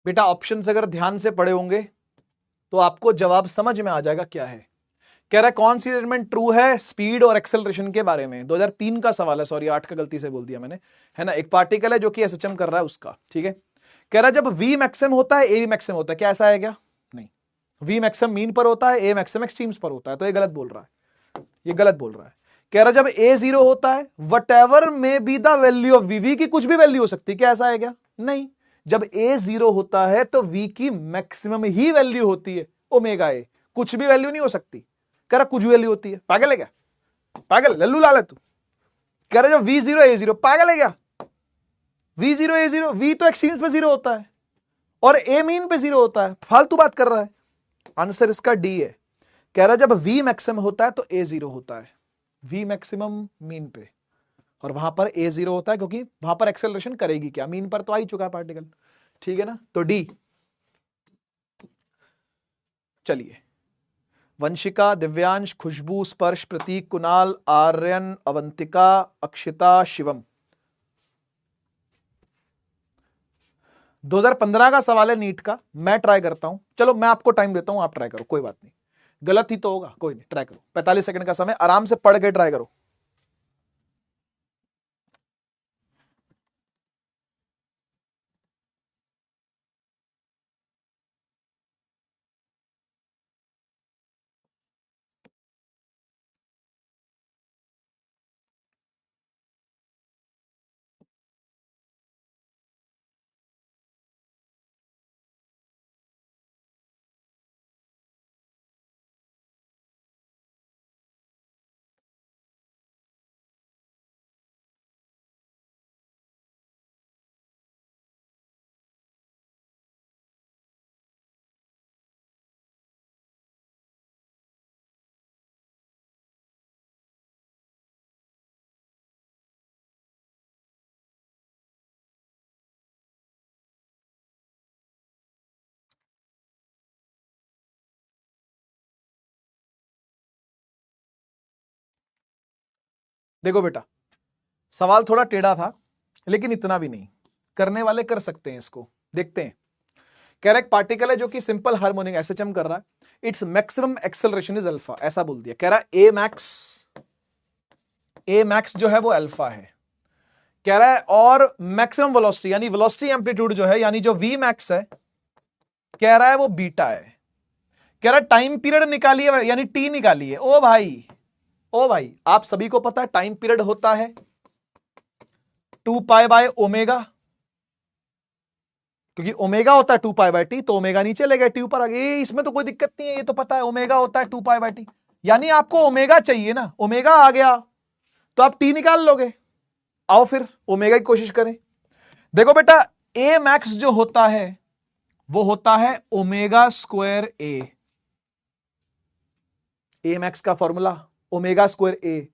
बेटा ऑप्शन अगर ध्यान से पढ़े होंगे तो आपको जवाब समझ में आ जाएगा क्या है। कह रहा है कौन सी स्टेटमेंट ट्रू है स्पीड और एक्सेलरेशन के बारे में। 2003 का सवाल है, सॉरी 8 का गलती से बोल दिया मैंने, है ना। एक पार्टिकल है जो कि एसएचएम कर रहा है उसका, ठीक है। कह रहा है जब वी मैक्सिमम होता है ए मैक्सिमम होता है, क्या ऐसा है क्या? नहीं, वी मैक्सिमम मीन पर होता है, ए मैक्सिमम एक्सट्रीम्स पर होता है, तो ये गलत बोल रहा है, ये गलत बोल रहा है। कह रहा है जब ए 0 होता है whatever may be the value of v, v की कुछ भी वैल्यू हो सकती है, क्या ऐसा है क्या? नहीं, जब ए 0 होता है तो वी की मैक्सिमम ही वैल्यू होती है, ओमेगा ए, कुछ भी वैल्यू नहीं हो सकती। कह रहा कुछ भी वैल्यू होती है, पागल है क्या? पागल लल्लू लाल है तू। कह रहा जब वी 0 ए 0, पागल है क्या? वी 0 ए 0, वी तो एक्सट्रीम्स पे 0 होता है और ए मीन पे 0 होता है, फालतू बात कर रहा है। आंसर इसका डी है। कह रहा जब वी मैक्सिमम होता है तो ए 0 होता है, वी मैक्सिमम मीन पे, और वहां पर ए 0 होता है क्योंकि वहां पर एक्सेलरेशन करेगी क्या, मीन पर तो आ ही चुका है पार्टिकल, ठीक है ना। तो डी। चलिए, वंशिका, दिव्यांश, खुशबू, स्पर्श, प्रतीक, कुणाल, आर्यन, अवंतिका, अक्षिता, शिवम। 2015 का सवाल है नीट का, मैं ट्राई करता हूं, चलो मैं आपको टाइम देता हूं, आप ट्राई करो, कोई बात नहीं, गलत ही तो होगा, कोई नहीं, ट्राई करो। 45 सेकंड का समय, आराम से पढ़ के ट्राई करो। देखो बेटा, सवाल थोड़ा टेढ़ा था लेकिन इतना भी नहीं, करने वाले कर सकते हैं इसको। देखते हैं, कह रहा है पार्टिकल है जो कि सिंपल हार्मोनिक एसएचएम कर रहा है, its maximum acceleration is alpha, ऐसा बोल दिया। कह रहा है ए मैक्स जो है वो अल्फा है, कह रहा है, और मैक्सिमम वेलोसिटी यानी वेलोसिटी एम्पलीट्यूड जो है यानी जो वी मैक्स है, कह रहा है वो बीटा है। कह रहा है टाइम पीरियड निकालिए यानी टी निकालिए। ओ भाई आप सभी को पता है टाइम पीरियड होता है 2π/ओमेगा, क्योंकि ओमेगा होता है 2π/t, तो ओमेगा नीचे ले गए, टी ऊपर आ गए, इसमें तो कोई दिक्कत नहीं है, ये तो पता है ओमेगा होता है 2π/t, यानी आपको ओमेगा चाहिए ना, ओमेगा आ गया तो आप टी निकाल लोगे। आओ फिर ओमेगा की कोशिश करें। देखो बेटा, ए मैक्स जो होता है वो होता है ओमेगा स्क्वायर ए मैक्स का फॉर्मूला ओमेगा स्क्वायर ए,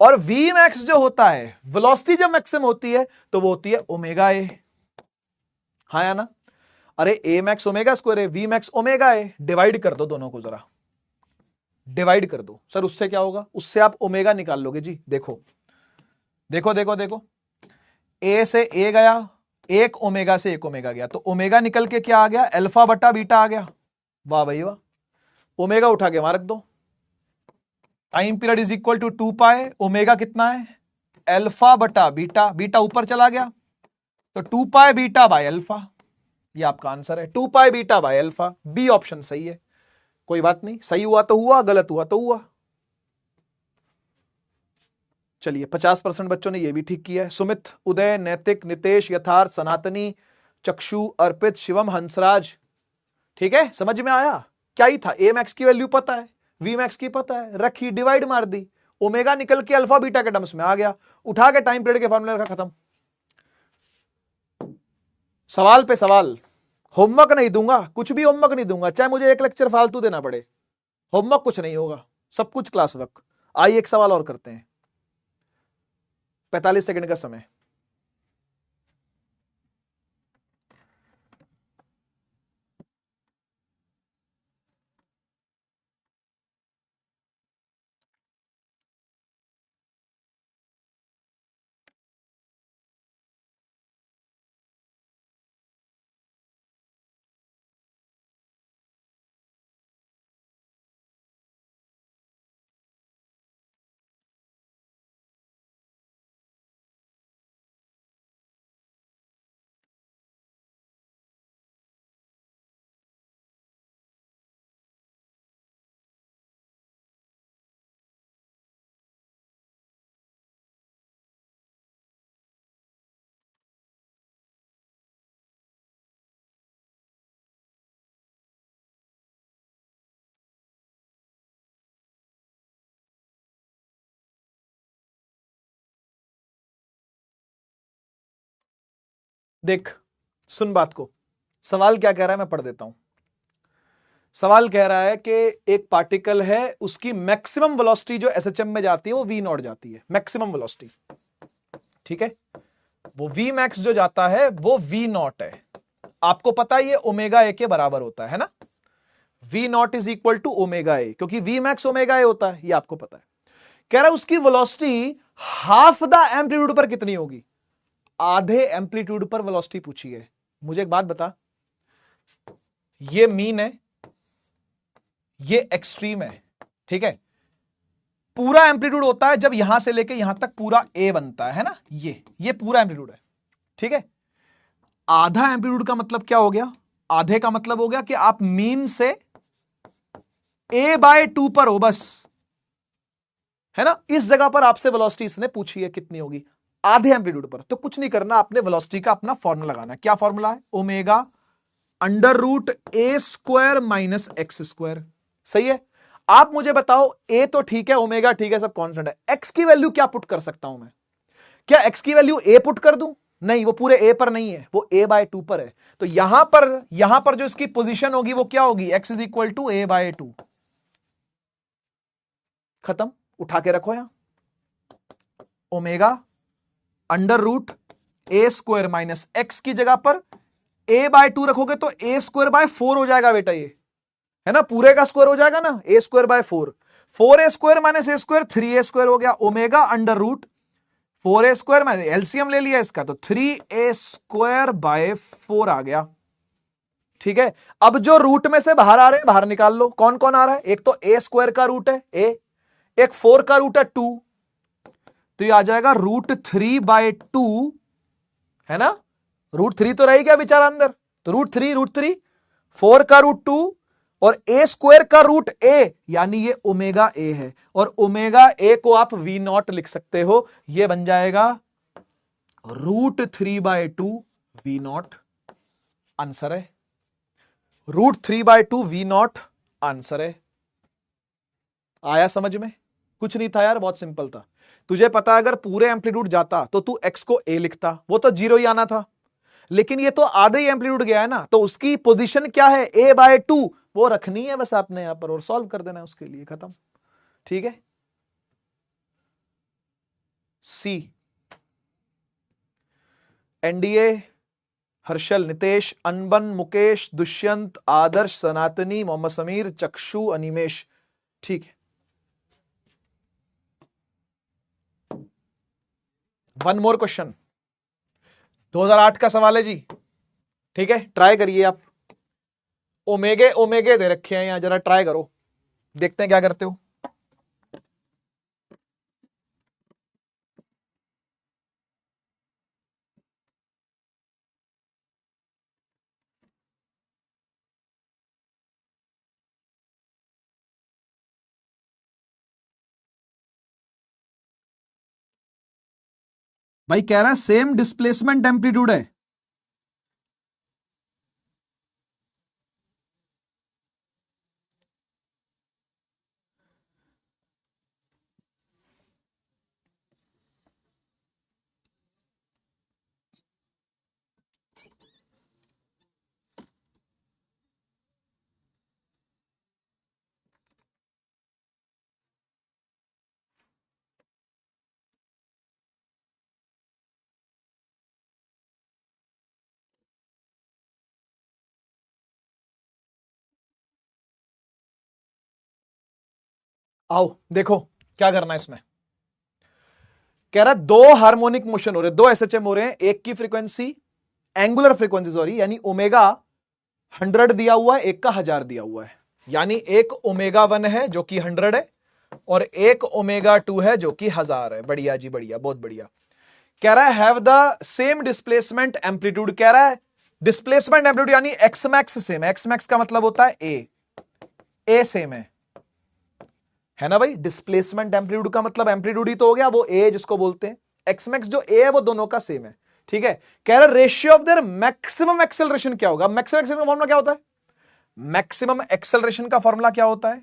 और वी मैक्स जो होता है, वेलोसिटी जब मैक्सिमम होती है तो वो होती है ओमेगा ए, हाँ या ना। अरे ए मैक्स ओमेगा स्क्वायर है, v max omega a, divide कर दो दोनों को, जरा डिवाइड कर दो। सर उससे क्या होगा? उससे आप ओमेगा निकाल लोगे जी। देखो देखो देखो देखो, ए से ए गया, एक ओमेगा से एक ओमेगा गया, तो ओमेगा निकल के क्या आ गया? अल्फा बटा बीटा आ गया। वाह भाई वाह। ओमेगा उठा के वहां रख दो। Time period is equal to 2 pi, omega कितना है अल्फा बटा बीटा, बीटा ऊपर चला गया तो 2 पाई बीटा बाय अल्फा, ये आपका आंसर है 2 pi beta by alpha. B option सही है, कोई बात नहीं, सही हुआ तो हुआ, गलत हुआ तो हुआ। चलिए 50% बच्चों ने ये भी ठीक किया है। सुमित, उदय, नैतिक, नितेश, यथार्थ, सनातनी, चक्षु, अर्पित, शिवम, हंसराज, ठीक है, समझ में आया? क्या ही था, ए मैक्स की वैल्यू पता है, वी मैक्स की पता है, रखी, डिवाइड मार दी, ओमेगा निकल के अल्फा बीटा के टर्म्स में आ गया, उठा के टाइम पीरियड के फॉर्मूले रखा, खत्म। सवाल पे सवाल, होमवर्क नहीं दूंगा, कुछ भी होमवर्क नहीं दूंगा, चाहे मुझे एक लेक्चर फालतू देना पड़े, होमवर्क कुछ नहीं होगा, सब कुछ क्लास वर्क। आइए एक सवाल और करते हैं, 45 सेकंड का समय। देख, सुन बात को, सवाल क्या कह रहा है मैं पढ़ देता हूं। सवाल कह रहा है कि एक पार्टिकल है, उसकी मैक्सिमम वेलोसिटी जो एसएचएम में जाती है वो वी नॉट जाती है, मैक्सिमम वेलोसिटी, ठीक है, वो वी मैक्स जो जाता है वो वी नॉट है। आपको पता है ये ओमेगा ए के बराबर होता है ना, v not is equal to omega a, क्योंकि वी मैक्स ओमेगा ए होता है, ये आपको पता है। कह रहा है उसकी वेलोसिटी हाफ द एम्पलीट्यूड पर कितनी होगी, आधे एम्पलीट्यूड पर वेलोसिटी पूछी है। मुझे एक बात बता, ये मीन है, ये एक्सट्रीम है, ठीक है, पूरा एम्पलीट्यूड होता है जब यहां से लेके यहां तक पूरा ए बनता है ना, ये पूरा एम्पलीट्यूड है, ठीक है। आधा एम्पलीट्यूड का मतलब क्या हो गया, आधे का मतलब हो गया कि आप मीन से a/2 पर हो बस, है ना। इस जगह पर आपसे वेलोसिटी इसने पूछी है कितनी होगी, आधे एम्पलीट्यूड पर, तो कुछ नहीं करना, आपने वेलोसिटी का अपना फॉर्मूला लगाना है। क्या फॉर्मूला है, ओमेगा √a² माइनस x², सही है। आप मुझे बताओ, a तो ठीक है, ओमेगा ठीक है, सब कांस्टेंट है, x की वैल्यू क्या पुट कर सकता हूं मैं, क्या x की वैल्यू a पुट कर दूं, नहीं, वो पूरे a पर नहीं है, वो a/2 पर है, तो यहां पर जो इसकी पोजीशन होगी वो क्या होगी, x is equal to a/2, खत्म, उठा के रखो यहां, ओमेगा √a² माइनस x की जगह पर a/2 रखोगे तो a²/4 हो जाएगा बेटा, ये है ना, पूरे का स्क्वायर हो जाएगा ना, a²/4, 4a² minus a² 3a² हो गया, ओमेगा √4a² माइनस, एलसीएम ले लिया इसका तो 3a²/4 आ गया, ठीक है। अब जो रूट में से बाहर आ रहे हैं बाहर निकाल लो, कौन कौन आ रहा है, एक तो a² का रूट है a, एक 4 का रूट है 2, तो ये आ जाएगा √3/2, है ना, √3 तो रह गया बेचारा अंदर, तो √3, 4 का √2 और a² का √a, यानी ये ओमेगा a है, और ओमेगा a को आप v0 लिख सकते हो, ये बन जाएगा √3/2 v0, आंसर है, √3/2 v0 आंसर है। आया समझ में, कुछ नहीं था यार, बहुत सिंपल था। तुझे पता अगर पूरे एम्पलीट्यूड जाता तो तू x को a लिखता, वो तो 0 ही आना था, लेकिन ये तो आधे ही एम्पलीट्यूड गया है ना, तो उसकी पोजीशन क्या है, a/2, वो रखनी है बस आपने यहां पर, और सॉल्व कर देना है उसके लिए, खत्म, ठीक है। सी, एनडीए, हर्षल, नितेश, अनबन, मुकेश, दुष्यंत, आदर्श, सनातनी, मोहम्मद समीर, चक्षु, अनिमेश, ठीक है। 1 मोर क्वेश्चन, 2008 का सवाल है जी, ठीक है, ट्राई करिए आप, ओमेगे दे रखे हैं यहां, जरा ट्राई करो। देखते हैं क्या करते हो। भाई कह रहा है सेम डिस्प्लेसमेंट एम्पलीट्यूड है। आओ देखो क्या करना है इसमें। कह रहा है दो हार्मोनिक मोशन हो रहे, दो एसएचएम हो रहे हैं, एक की फ्रीक्वेंसी एंगुलर फ्रीक्वेंसी सॉरी यानी ओमेगा 100 दिया हुआ है, एक का 1000 दिया हुआ है। यानी एक ओमेगा 1 है जो कि 100 है और एक ओमेगा 2 है जो कि 1000 है। बढ़िया जी बढ़िया, बहुत बढ़िया। कह रहा है have the same displacement amplitude. कह रहा है डिस्प्लेसमेंट एम्पलीट्यूड यानी एक्स मैक्स सेम है। एक्स मैक्स का मतलब होता है ए सेम है ना भाई। डिस्प्लेसमेंट एम्पलीट्यूड का मतलब एम्पलीट्यूड ही तो हो गया, वो ए जिसको बोलते हैं। एक्स मैक्स जो ए है वो दोनों का सेम है, ठीक है। कह रहा है ratio of their maximum acceleration क्या होगा। मैक्सिमम एक्सेलरेशन का फॉर्मूला क्या होता है? मैक्सिमम एक्सेलरेशन का फॉर्मूला क्या होता है?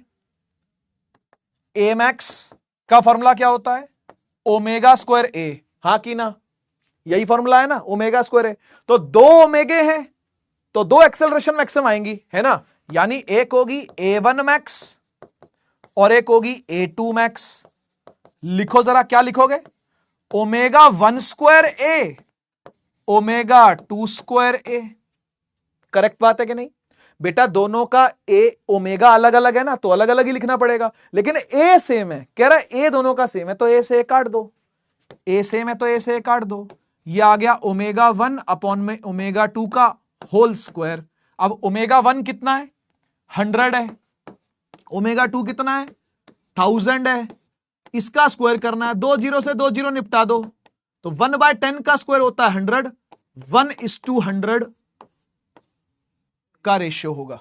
ए मैक्स का फॉर्मूला क्या होता है? ओमेगा स्क्वायर ए। हाँ की ना, यही फॉर्मूला है ना, ओमेगा स्क्वायर ए। तो दो ओमेगे हैं तो दो एक्सेलरेशन मैक्सिमम आएंगी, है ना। यानी एक होगी ए वन मैक्स और एक होगी ए टू मैक्स। लिखो जरा, क्या लिखोगे? ओमेगा 1 स्क्वायर ए ओमेगा 2 स्क्वायर ए। करेक्ट बात है कि नहीं बेटा? दोनों का ए ओमेगा अलग अलग है ना, तो अलग अलग ही लिखना पड़ेगा, लेकिन ए सेम है। कह रहा है ए दोनों का सेम है तो ए से ए काट दो, ए सेम है तो ए से ए काट दो। ये आ गया ओमेगा 1 अपॉन में ओमेगा 2 का होल स्क्वायर। अब ओमेगा 1 कितना है? 100 है। ओमेगा 2 कितना है? 1000 है। इसका स्क्वायर करना है, दो जीरो से दो जीरो निपटा दो, तो 1/10 का स्क्वायर होता है 100। 1:100 का रेशियो होगा।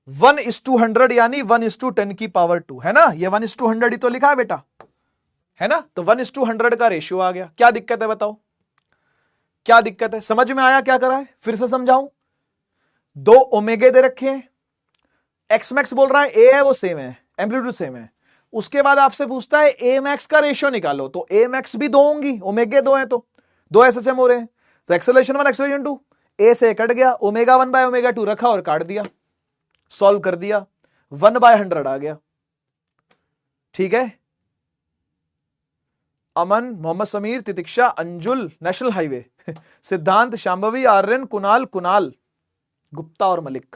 1:100 यानी 1:10 की पावर 2, है ना। ये 1:100 ही तो लिखा है बेटा, है ना। तो 1:100 का रेशियो आ गया। क्या दिक्कत है बताओ, क्या दिक्कत है? समझ में आया क्या करा है? फिर से समझाऊं। दो ओमेगे दे रखे हैं, एक्स मैक्स बोल रहा है ए है वो सेम है, एम्पलीट्यूड सेम है। उसके बाद आपसे पूछता है ए मैक्स का रेशियो निकालो, तो ए मैक्स भी दो होंगी, ओमेगे दो है तो दो एसएचएम हो रहे हैं। तो एक्सेलरेशन 1 एक्सेलरेशन 2, ए से कट गया, ओमेगा 1/ओमेगा 2 रखा और काट दिया, सॉल्व कर दिया, 1/100 आ गया। ठीक है। अमन, मोहम्मद समीर, तितिक्षा, अंजुल, नेशनल हाईवे सिद्धांत, शांभवी, आर्यन, कुणाल, गुप्ता और मलिक।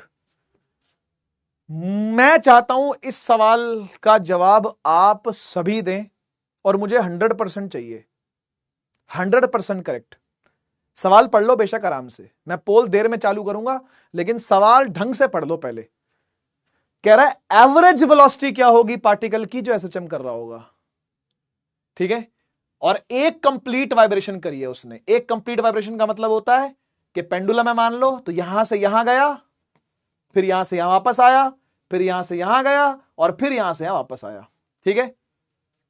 मैं चाहता हूं इस सवाल का जवाब आप सभी दें और मुझे 100% चाहिए, 100% करेक्ट। सवाल पढ़ लो बेशक आराम से, मैं पोल देर में चालू करूंगा, लेकिन सवाल ढंग से पढ़ लो पहले। कह रहा है एवरेज वेलोसिटी क्या होगी पार्टिकल की जो एसएचएम कर रहा होगा, ठीक है। और एक कंप्लीट वाइब्रेशन करिए उसने। एक कंप्लीट वाइब्रेशन का मतलब होता है कि पेंडुलम है मान लो, तो यहां से यहां गया, फिर यहां से यहां वापस आया, फिर यहां से यहां गया और फिर यहां से यहां वापस आया, ठीक है।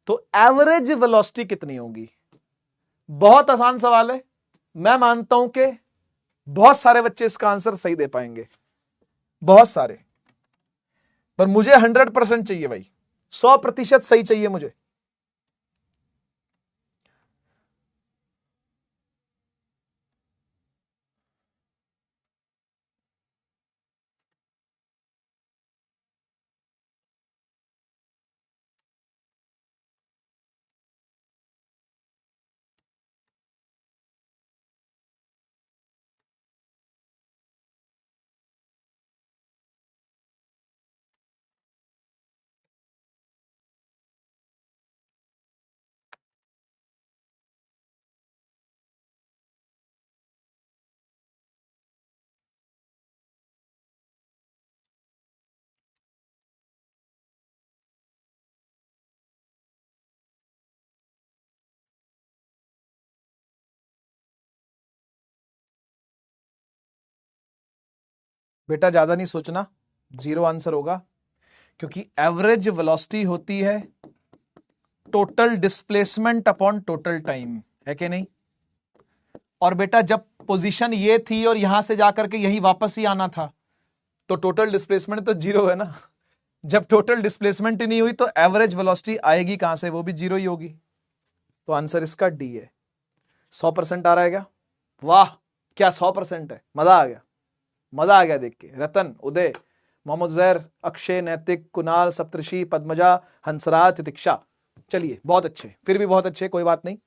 तो एवरेज वेलोसिटी कितनी होगी? बहुत आसान सवाल है। मैं मानता हूं कि बहुत सारे बच्चे इसका आंसर सही दे पाएंगे, बहुत सारे। पर मुझे 100% चाहिए भाई, 100% सही चाहिए मुझे। बेटा ज्यादा नहीं सोचना, 0 आंसर होगा, क्योंकि एवरेज वेलोसिटी होती है total displacement upon total time, है कि नहीं। और बेटा जब पोजीशन ये थी और यहां से जाकर के यही वापस ही आना था, तो टोटल डिस्प्लेसमेंट तो 0 है ना। जब टोटल डिस्प्लेसमेंट ही नहीं हुई तो एवरेज वेलोसिटी आएगी कहां से, वो भी 0 ही होगी। तो आंसर इसका डी है। 100% आ रहा है क्या? वाह, क्या 100% है, मजा आ गया, मजा आ गया देख के। रतन, उदय, मोहम्मद जैर, अक्षय, नैतिक, कुणाल, सप्तऋषि, पद्मजा, हंसराज, तितिक्षा, चलिए बहुत अच्छे, फिर भी बहुत अच्छे, कोई बात नहीं,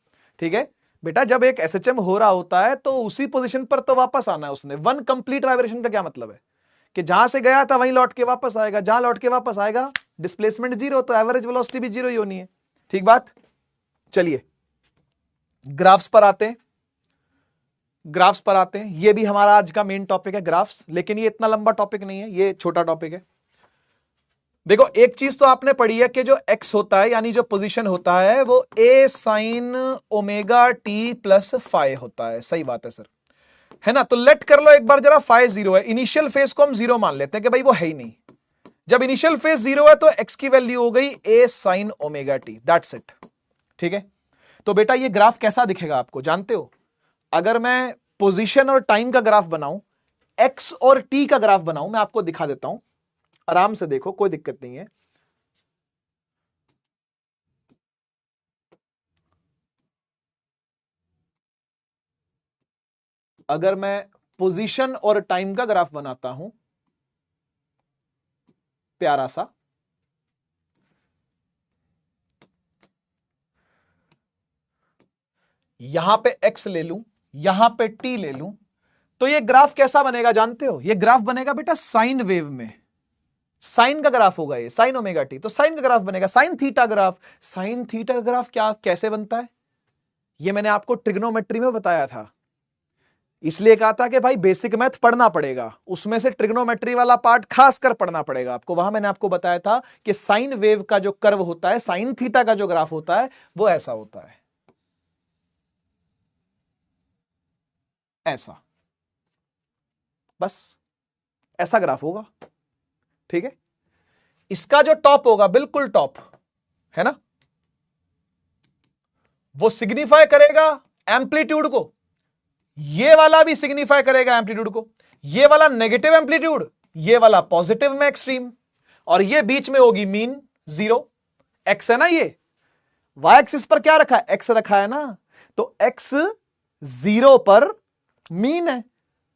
ठीक है। बेटा जब एक एसएचएम हो रहा होता है तो उसी पोजीशन पर तो वापस आना है उसने। वन कंप्लीट वाइब्रेशन का क्या मतलब है कि जहां से गया था वहीं लौट के वापस आएगा, जहां लौट के वापस आएगा डिस्प्लेसमेंट 0, तो एवरेज वेलोसिटी भी 0 ही होनी है, ठीक बात। चलिए ग्राफ्स पर आते हैं, ग्राफ्स पर आते हैं। ये भी हमारा आज का मेन टॉपिक है ग्राफ्स, लेकिन ये इतना लंबा टॉपिक नहीं है, ये छोटा टॉपिक है। देखो एक चीज तो आपने पढ़ी है कि जो एक्स होता है यानी जो पोजीशन होता है वो a sine omega t plus phi होता है, सही बात है सर, है ना। तो लेट कर लो एक बार जरा, फाइ 0 है, इनिशियल फेज को हम 0 मान लेते हैं कि भाई वो है ही नहीं। जब इनिशियल फेज 0 है तो एक्स की वैल्यू हो गई a sine omega t, that's it, ठीक है। तो बेटा ये ग्राफ कैसा दिखेगा आपको जानते हो? अगर मैं पोजीशन और टाइम का ग्राफ बनाऊं, एक्स और टी का ग्राफ बनाऊं, मैं आपको दिखा देता हूं, आराम से देखो, कोई दिक्कत नहीं है। अगर मैं पोजीशन और टाइम का ग्राफ बनाता हूं प्यारा सा, यहां पे एक्स ले लूं, यहां पे टी ले लूं, तो ये ग्राफ कैसा बनेगा जानते हो? ये ग्राफ बनेगा बेटा साइन वेव में, साइन का ग्राफ होगा ये, साइन ओमेगा टी, तो साइन का ग्राफ बनेगा, sine theta graph. Sine theta का ग्राफ क्या कैसे बनता है? ये मैंने आपको ट्रिग्नोमेट्री में बताया था, इसलिए कहा था कि भाई बेसिक मैथ पढ़ना पड़ेगा, उसमें से ट्रिग्नोमेट्री वाला पार्ट खासकर पढ़ना पड़ेगा आपको। वहां मैंने आपको बताया था कि साइन वेव का जो कर्व होता है, साइन थीटा का जो ग्राफ होता है वो ऐसा होता है, ऐसा, बस ऐसा ग्राफ होगा, ठीक है। इसका जो टॉप होगा, बिल्कुल टॉप, है ना, वो सिग्निफाई करेगा एम्पलीट्यूड को, ये वाला भी सिग्निफाई करेगा एम्पलीट्यूड को, ये वाला नेगेटिव एम्पलीट्यूड, ये वाला पॉजिटिव में एक्सट्रीम, और ये बीच में होगी मीन 0। एक्स है ना, ये वाई एक्सिस पर क्या रखा है? एक्स रखा है ना, तो एक्स 0 पर मीन है,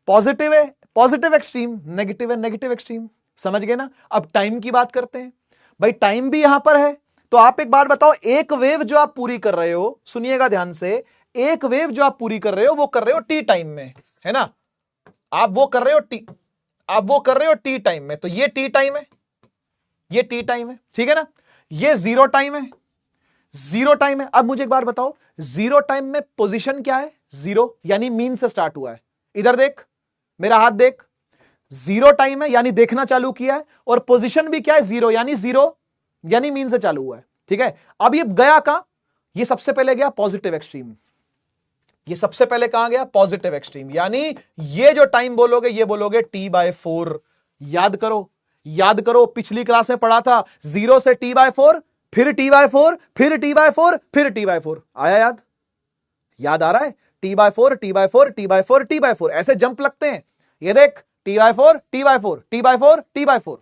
पॉजिटिव है पॉजिटिव एक्सट्रीम, नेगेटिव है नेगेटिव एक्सट्रीम, समझ गए ना। अब टाइम की बात करते हैं, भाई टाइम भी यहां पर है, तो आप एक बात बताओ, एक वेव जो आप पूरी कर रहे हो, सुनिएगा ध्यान से, एक वेव जो आप पूरी कर रहे हो वो कर रहे हो टी टाइम में, है ना, आप वो कर रहे हो टी टाइम में, तो ये टी टाइम है, ये टी टाइम है, ठीक है ना, ये 0 टाइम है, 0 टाइम है। अब मुझे एक बार बताओ, 0 टाइम में पोजीशन क्या है? 0, यानी मीन से स्टार्ट हुआ है, इधर देख, मेरा हाथ देख, 0 टाइम है यानी देखना चालू किया है, और पोजीशन भी क्या है? 0, यानी 0 यानी मीन से चालू हुआ है, ठीक है। अब ये गया कहां? ये सबसे पहले गया पॉजिटिव एक्सट्रीम, ये सबसे पहले कहां गया? पॉजिटिव एक्सट्रीम, यानी ये जो टाइम बोलोगे ये बोलोगे T/4। याद करो, याद करो, पिछली क्लास में पढ़ा था 0 से T/4, फिर T/4, फिर T/4, फिर T/4, आया याद? याद आ रहा है? T/4 T/4 T/4 T/4, ऐसे जंप लगते हैं, ये देख T/4 T/4 T/4 T/4,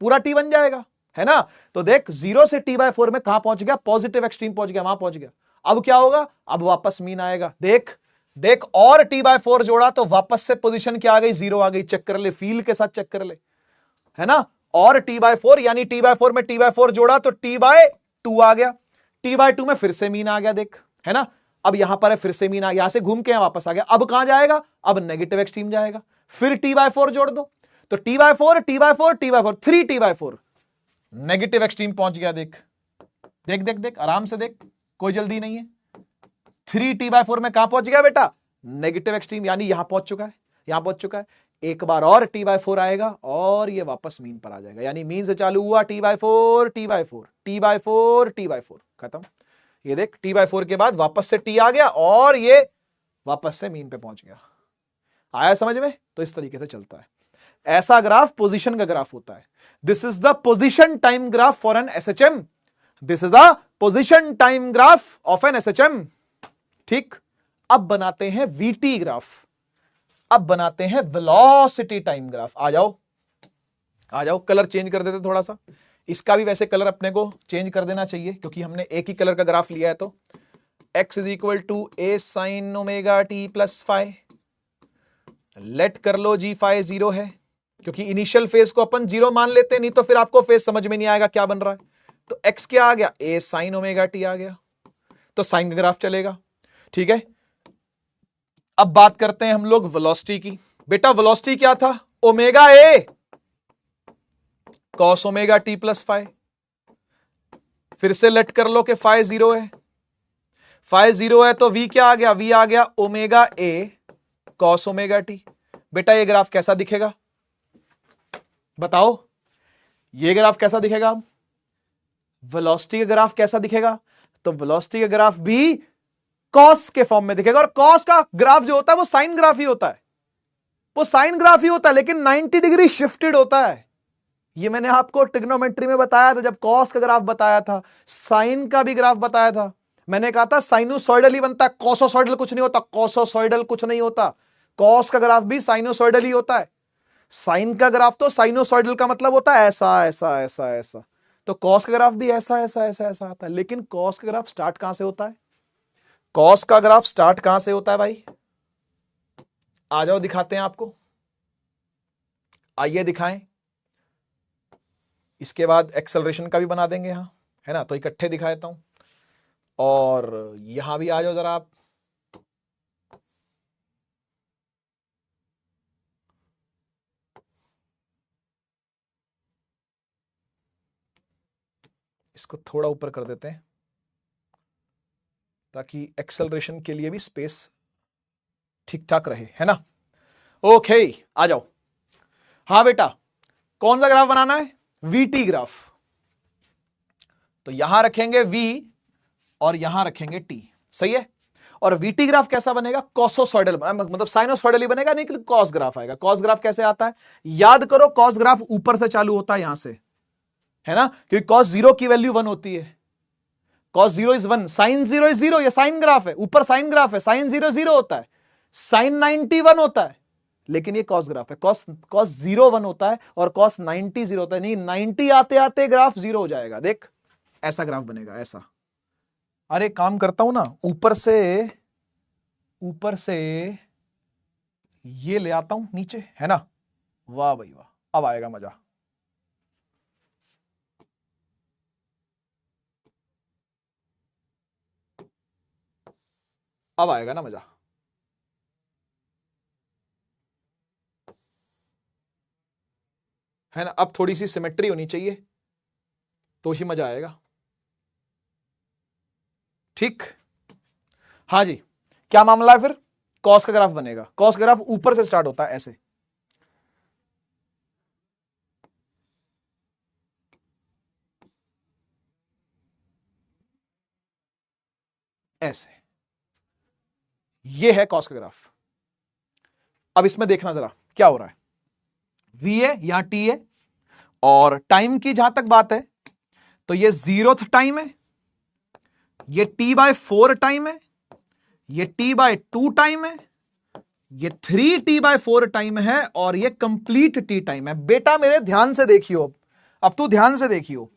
पूरा T बन जाएगा, है ना। तो देख 0 से T/4 में कहां पहुंच गया? पॉजिटिव एक्सट्रीम पहुंच गया, वहां पहुंच गया। अब क्या होगा? अब वापस मीन आएगा, देख देख, और T/4 जोड़ा तो वापस से पोजीशन क्या आ गई? 0 आ गई, चेक कर ले, फील के साथ चेक कर ले, है ना। और T/4 यानी T/4 में T/4 जोड़ा तो T/2 आ गया, T/2 में फिर से मीन आ गया, देख, है ना। अब यहां पर है, फिर से मीन आ गया, यहां से घूम के वापस आ गया, अब कहां जाएगा? अब नेगेटिव एक्सट्रीम जाएगा, फिर T/4 जोड़ दो, तो T/4 T/4 T/4 3 T/4, negative extreme पहुंच गया, देख देख देख देख, आराम से देख, कोई जल्दी नहीं है। 3 T/4 में कहां पहुंच गया बेटा? नेगेटिव एक्सट्रीम, यानी यहां पहुंच चुका है, यहां पहुंच चुका है। एक बार और T/4 आएगा और ये वापस मीन पर आ जाएगा, यानी मीन से चालू हुआ T/4 T/4 T/4 T/4, खत्म। ये देख T/4 के बाद वापस से T आ गया और ये वापस से मीन पे पहुंच गया, आया समझ में? तो इस तरीके से चलता है। ऐसा ग्राफ पोजीशन का ग्राफ होता है। This is the position time graph for an SHM. This is a position time graph of an SHM. ठीक, अब बनाते हैं वीटी ग्राफ, अब बनाते हैं वेलोसिटी टाइम ग्राफ। आ जाओ आ जाओ, कलर चेंज कर देते थोड़ा सा। इसका भी वैसे कलर अपने को चेंज कर देना चाहिए क्योंकि हमने एक ही कलर का ग्राफ लिया है। तो x is equal to a sine omega t plus five. लेट कर लो जी फाइव जीरो है क्योंकि इनिशियल फेज को अपन जीरो मान लेते हैं, नहीं तो फिर आपको फेज समझ में नहीं आएगा क्या बन रहा है। तो x क्या आ गया, ए साइन ओमेगा टी आ गया, तो साइन का ग्राफ चलेगा। ठीक है, अब बात करते हैं हम लोग वेलोसिटी की। बेटा वेलोसिटी क्या था, omega a cos omega t plus five. फिर से लेट कर लो कि फाइव जीरो है, फाइव जीरो है तो v क्या आ गया, v आ गया omega a cos omega T. बेटा ये ग्राफ कैसा दिखेगा बताओ, ये ग्राफ कैसा दिखेगा, वेलोसिटी का ग्राफ कैसा दिखेगा। तो वेलोसिटी का ग्राफ भी कॉस के फॉर्म में दिखेगा, और कॉस का ग्राफ जो होता है वो साइन ग्राफ ही होता है, वो साइन ग्राफ ही होता है, लेकिन 90 डिग्री शिफ्टेड होता है। ये मैंने आपको ट्रिग्नोमेट्री में बताया था जब कॉस का ग्राफ बताया था, साइन का भी ग्राफ बताया था। मैंने कहा था साइनोसॉइडल ही बनता है, कॉसोसॉइडल कुछ नहीं होता, कॉसोसॉइडल कुछ नहीं होता, कॉस का ग्राफ भी साइनोसॉइडल ही होता है। साइन का ग्राफ तो साइनोसॉइडल का मतलब होता है ऐसा ऐसा ऐसा ऐसा, तो कॉस का ग्राफ भी ऐसा ऐसा ऐसा ऐसा आता है। लेकिन कॉस का ग्राफ स्टार्ट कहां से होता है, कॉस का ग्राफ स्टार्ट कहां से होता है भाई, आ जाओ दिखाते हैं आपको, आइए दिखाएं। इसके बाद एक्सेलरेशन का भी बना देंगे यहां, है ना, तो इकट्ठे दिखा देता हूं। और यहां भी आ जाओ जरा आप, इसको थोड़ा ऊपर कर देते हैं ताकि एक्सेलरेशन के लिए भी स्पेस ठीक ठाक रहे, है ना। ओके आ जाओ। हाँ बेटा, कौन सा ग्राफ बनाना है, वीटी ग्राफ। तो यहां रखेंगे v और यहां रखेंगे t, सही है। और वीटी ग्राफ कैसा बनेगा, कॉसोसॉइडल, मतलब साइनोसॉइडल ही बनेगा, नहीं कि कॉस ग्राफ आएगा। कॉस ग्राफ कैसे आता है, याद करो, कॉस ग्राफ ऊपर से चालू होता है यहां से, है ना, क्योंकि कॉस जीरो की वैल्यू 1 होती है, cos zero is 1, sine zero is 0, ये साइन ग्राफ है, ऊपर साइन ग्राफ है, साइन 0 0 होता है, साइन 90 1 होता है, लेकिन ये कॉस ग्राफ है, कॉस 0 1 होता है और कॉस 90 0 होता है। नहीं, 90 आते आते ग्राफ 0 हो जाएगा, देख ऐसा ग्राफ बनेगा, ऐसा। अरे काम करता हूं ना, ऊपर से ये ले आता हूं नीचे, है ना, वाह भाई वाह, अब आएगा मजा। अब आएगा ना मजा, है ना। अब थोड़ी सी सिमेट्री होनी चाहिए तो ही मजा आएगा, ठीक। हाँ जी, क्या मामला है फिर, कॉस का ग्राफ बनेगा, कॉस का ग्राफ ऊपर से स्टार्ट होता है ऐसे, ऐसे, ये है कॉस का ग्राफ। अब इसमें देखना जरा क्या हो रहा है, v है यहां t है, और टाइम की जहां तक बात है तो ये 0th टाइम है, ये t/4 टाइम है, ये t/2 टाइम है, ये 3t/4 टाइम है, और ये कंप्लीट t टाइम है। बेटा मेरे ध्यान से देखियो, अब तू ध्यान से देखियो,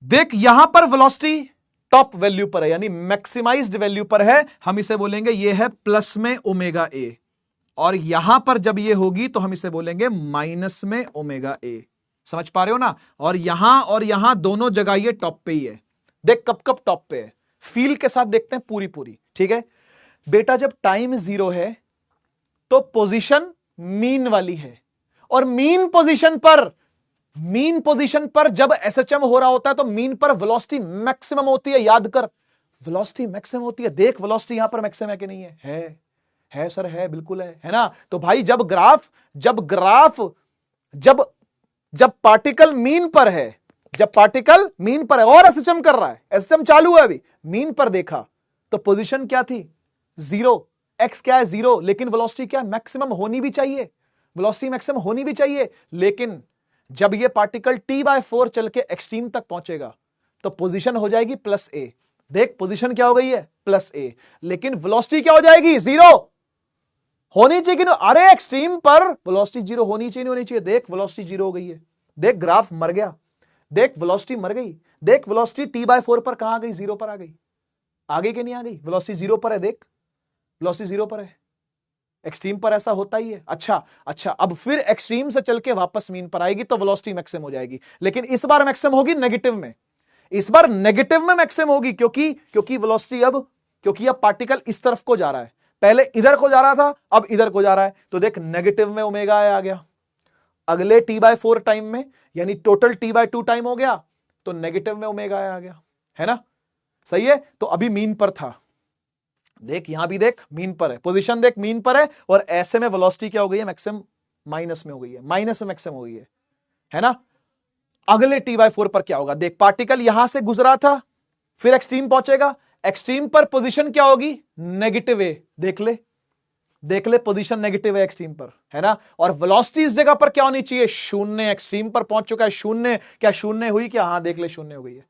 देख यहां पर वेलोसिटी टॉप वैल्यू पर है, यानी मैक्सिमाइज्ड वैल्यू पर है, हम इसे बोलेंगे ये है प्लस में ओमेगा ए, और यहां पर जब ये होगी तो हम इसे बोलेंगे माइनस में ओमेगा ए। समझ पा रहे हो ना, और यहां दोनों जगह ये टॉप पे ही है। देख कब कब टॉप पे है, फील के साथ देखते हैं पूरी पूरी, ठीक है बेटा। जब टाइम 0 है तो पोजीशन मीन वाली है, और मीन पोजीशन पर जब एसएचएम हो रहा होता है तो मीन पर वेलोसिटी मैक्सिमम होती है, याद कर, वेलोसिटी मैक्सिमम होती है। देख वेलोसिटी यहां पर मैक्सिमम है कि नहीं है सर, है, बिल्कुल है ना। तो भाई जब पार्टिकल मीन पर है, और एसएचएम कर रहा है, एसएचएम चालू है अभी, मीन पर देखा तो पोजीशन क्या थी 0, एक्स क्या है 0, लेकिन वेलोसिटी क्या है, मैक्सिमम होनी भी चाहिए। वेलोसिटी मैक्सिमम होनी भी चाहिए, लेकिन जब ये पार्टिकल t/4 चल के एक्सट्रीम तक पहुंचेगा तो पोजीशन हो जाएगी +a। देख पोजीशन क्या हो गई है +a, लेकिन वेलोसिटी क्या हो जाएगी 0 होनी चाहिए कि नहीं? अरे एक्सट्रीम पर वेलोसिटी 0 होनी चाहिए, नहीं होनी चाहिए? देख वेलोसिटी 0 हो गई है, देख ग्राफ मर गया, देख वेलोसिटी मर गई, देख वेलोसिटी t/4 पर कहां आ गई, 0 पर आ गई, आगे के नहीं आ गई, वेलोसिटी 0 पर है, देख वेलोसिटी 0 पर है, एक्सट्रीम पर ऐसा होता ही है। अच्छा अब फिर एक्सट्रीम से चल के वापस मीन पर आएगी तो वेलोसिटी मैक्सिमम हो जाएगी, लेकिन इस बार मैक्सिमम होगी नेगेटिव में, इस बार नेगेटिव में मैक्सिमम होगी, क्योंकि वेलोसिटी क्योंकि अब पार्टिकल इस तरफ को जा रहा है, पहले इधर को जा रहा था अब इधर को जा रहा है, तो देख नेगेटिव में ओमेगा आ गया, अगले t/4 टाइम में यानी टोटल t/2 टाइम हो गया तो नेगेटिव में ओमेगा आ गया, है ना? सही है। तो अभी मीन पर था, देख यहां भी देख मीन पर है, पोजीशन देख मीन पर है, और ऐसे में वेलोसिटी क्या हो गई है मैक्सिमम माइनस में हो गई है, माइनस में मैक्सिमम हो गई है ना? अगले t/4 पर क्या होगा, देख पार्टिकल यहां से गुजरा था, फिर एक्सट्रीम पहुंचेगा, एक्सट्रीम पर पोजीशन क्या होगी नेगेटिव ए, देख ले पोजीशन नेगेटिव है एक्सट्रीम पर, है ना? और वेलोसिटी इस जगह पर क्या होनी चाहिए शून्य, एक्सट्रीम पर पहुंच चुका है शून्य, क्या शून्य हुई क्या? हाँ देख ले शून्य हो गई है।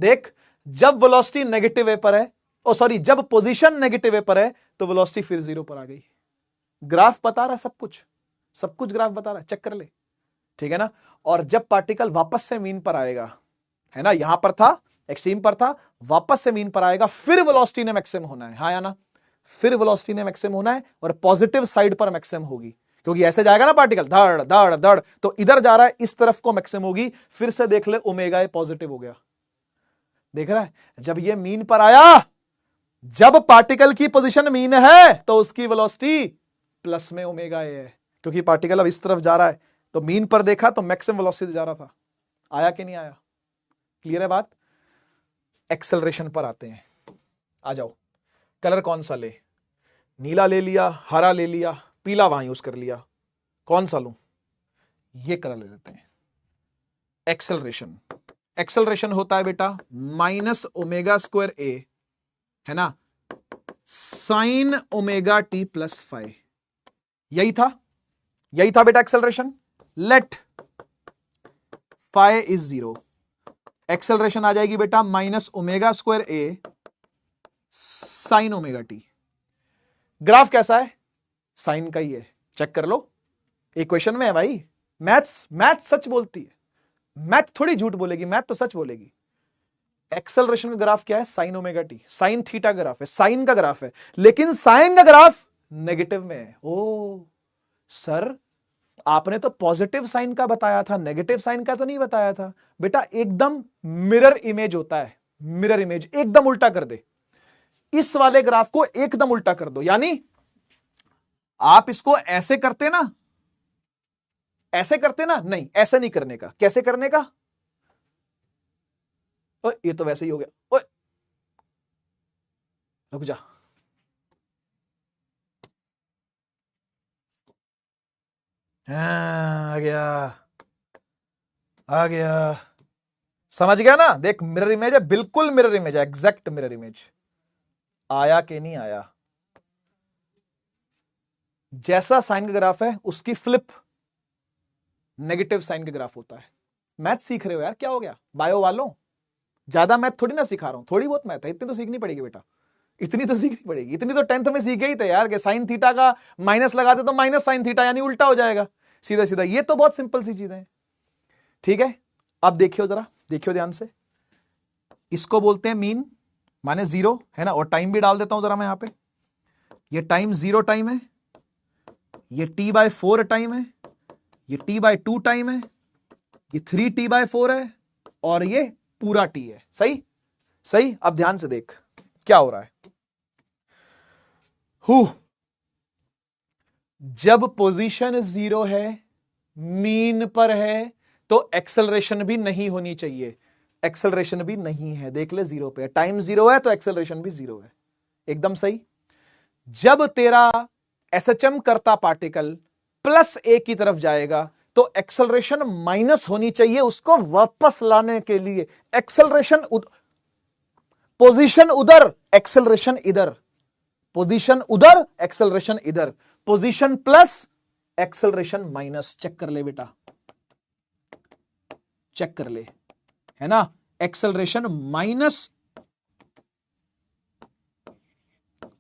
देख जब वेलोसिटी नेगेटिव ए पर है, जब पोजीशन नेगेटिव ए पर है तो वेलोसिटी फिर 0 पर आ गई। ग्राफ बता रहा है सब कुछ ग्राफ बता रहा है, चेक कर ले, ठीक है ना? और जब पार्टिकल वापस से मीन पर आएगा, है ना, यहां पर था एक्सट्रीम पर था, वापस से मीन पर आएगा, फिर वेलोसिटी ने मैक्सिमम होना है, हाँ या ना? फिर वेलोसिटी ने मैक्सिमम होना है और पॉजिटिव साइड पर मैक्सिमम होगी, क्योंकि ऐसे जाएगा ना पार्टिकल धड़ धड़ धड़, तो इधर जा रहा है इस तरफ को मैक्सिमम होगी। फिर से देख ले ओमेगा ए पॉजिटिव हो गया, देख रहा है? जब ये मीन पर आया, जब पार्टिकल की पोजीशन मीन है तो उसकी वेलोसिटी प्लस में ओमेगा ए है, क्योंकि पार्टिकल अब इस तरफ जा रहा है, तो मीन पर देखा तो मैक्सिमम वेलोसिटी जा रहा था, आया कि नहीं आया? क्लियर है बात? एक्सेलरेशन पर आते हैं, आ जाओ। कलर कौन सा ले, नीला ले लिया, हरा ले लिया, पीला वहां यूज कर लिया, कौन सा लूं? ये कलर ले लेते हैं। एक्सेलरेशन होता है बेटा -ω² a, है ना, sin ωt + phi, यही था बेटा acceleration. Let phi is 0, acceleration आ जाएगी बेटा -ω² a sin ωt। ग्राफ कैसा है? साइन का ही है, चेक कर लो, इक्वेशन में है भाई। मैथ्स सच बोलती है, मैथ थोड़ी झूठ बोलेगी, मैथ तो सच बोलेगी। एक्सेलरेशन का ग्राफ क्या है? साइन ωt, साइन थीटा का ग्राफ है, साइन का ग्राफ है, लेकिन साइन का ग्राफ नेगेटिव में है। ओ सर आपने तो पॉजिटिव साइन का बताया था, नेगेटिव साइन का तो नहीं बताया था। बेटा एकदम मिरर इमेज होता है, मिरर इमेज एकदम उल्टा कर दे, इस वाले ग्राफ को एकदम उल्टा कर दो, यानी आप इसको ऐसे करते ना, नहीं ऐसे नहीं करने का, कैसे करने का? ओए ये तो वैसे ही हो गया, ओए रुक जा, आ गया, समझ गया ना? देख मिरर इमेज है, बिल्कुल मिरर इमेज है, एग्जैक्ट मिरर इमेज। आया कि नहीं आया? जैसा साइन का ग्राफ है उसकी फ्लिप नेगेटिव साइन का ग्राफ होता है। मैथ सीख रहे हो यार, क्या हो गया बायो वालों? ज्यादा मैथ थोड़ी ना सिखा रहा हूं, थोड़ी बहुत मैथ है, इतनी तो सीखनी पड़ेगी बेटा, इतनी तो सीखनी पड़ेगी, इतनी तो 10th में सीखे ही थे यार, कि साइन थीटा का माइनस लगाते तो माइनस साइन थीटा यानी उल्टा हो जाएगा सीधा सीधा। ये तो बहुत सिंपल सी चीजें हैं, ठीक है? अब देखियो जरा, देखियो ध्यान से, इसको बोलते हैं मीन माने 0, है ना? और टाइम भी डाल देता हूं जरा मैं यहां पे, ये टाइम 0 टाइम है, ये t/4 टाइम है, ये t/2 टाइम है, ये 3t/4 है, और ये पूरा t है। सही। अब ध्यान से देख क्या हो रहा है। जब पोजीशन 0 है, मीन पर है, तो एक्सेलरेशन भी नहीं होनी चाहिए, एक्सेलरेशन भी नहीं है, देख ले 0 पे, टाइम 0 है तो एक्सेलरेशन भी 0 है, एकदम सही। जब तेरा SHM करता पार्टिकल +a की तरफ जाएगा तो एक्सेलरेशन माइनस होनी चाहिए, उसको वापस लाने के लिए। एक्सेलरेशन पोजीशन उधर, एक्सेलरेशन इधर, पोजीशन उधर, एक्सेलरेशन इधर, position plus acceleration minus, check कर ले बेटा, चेक कर ले, है ना, acceleration minus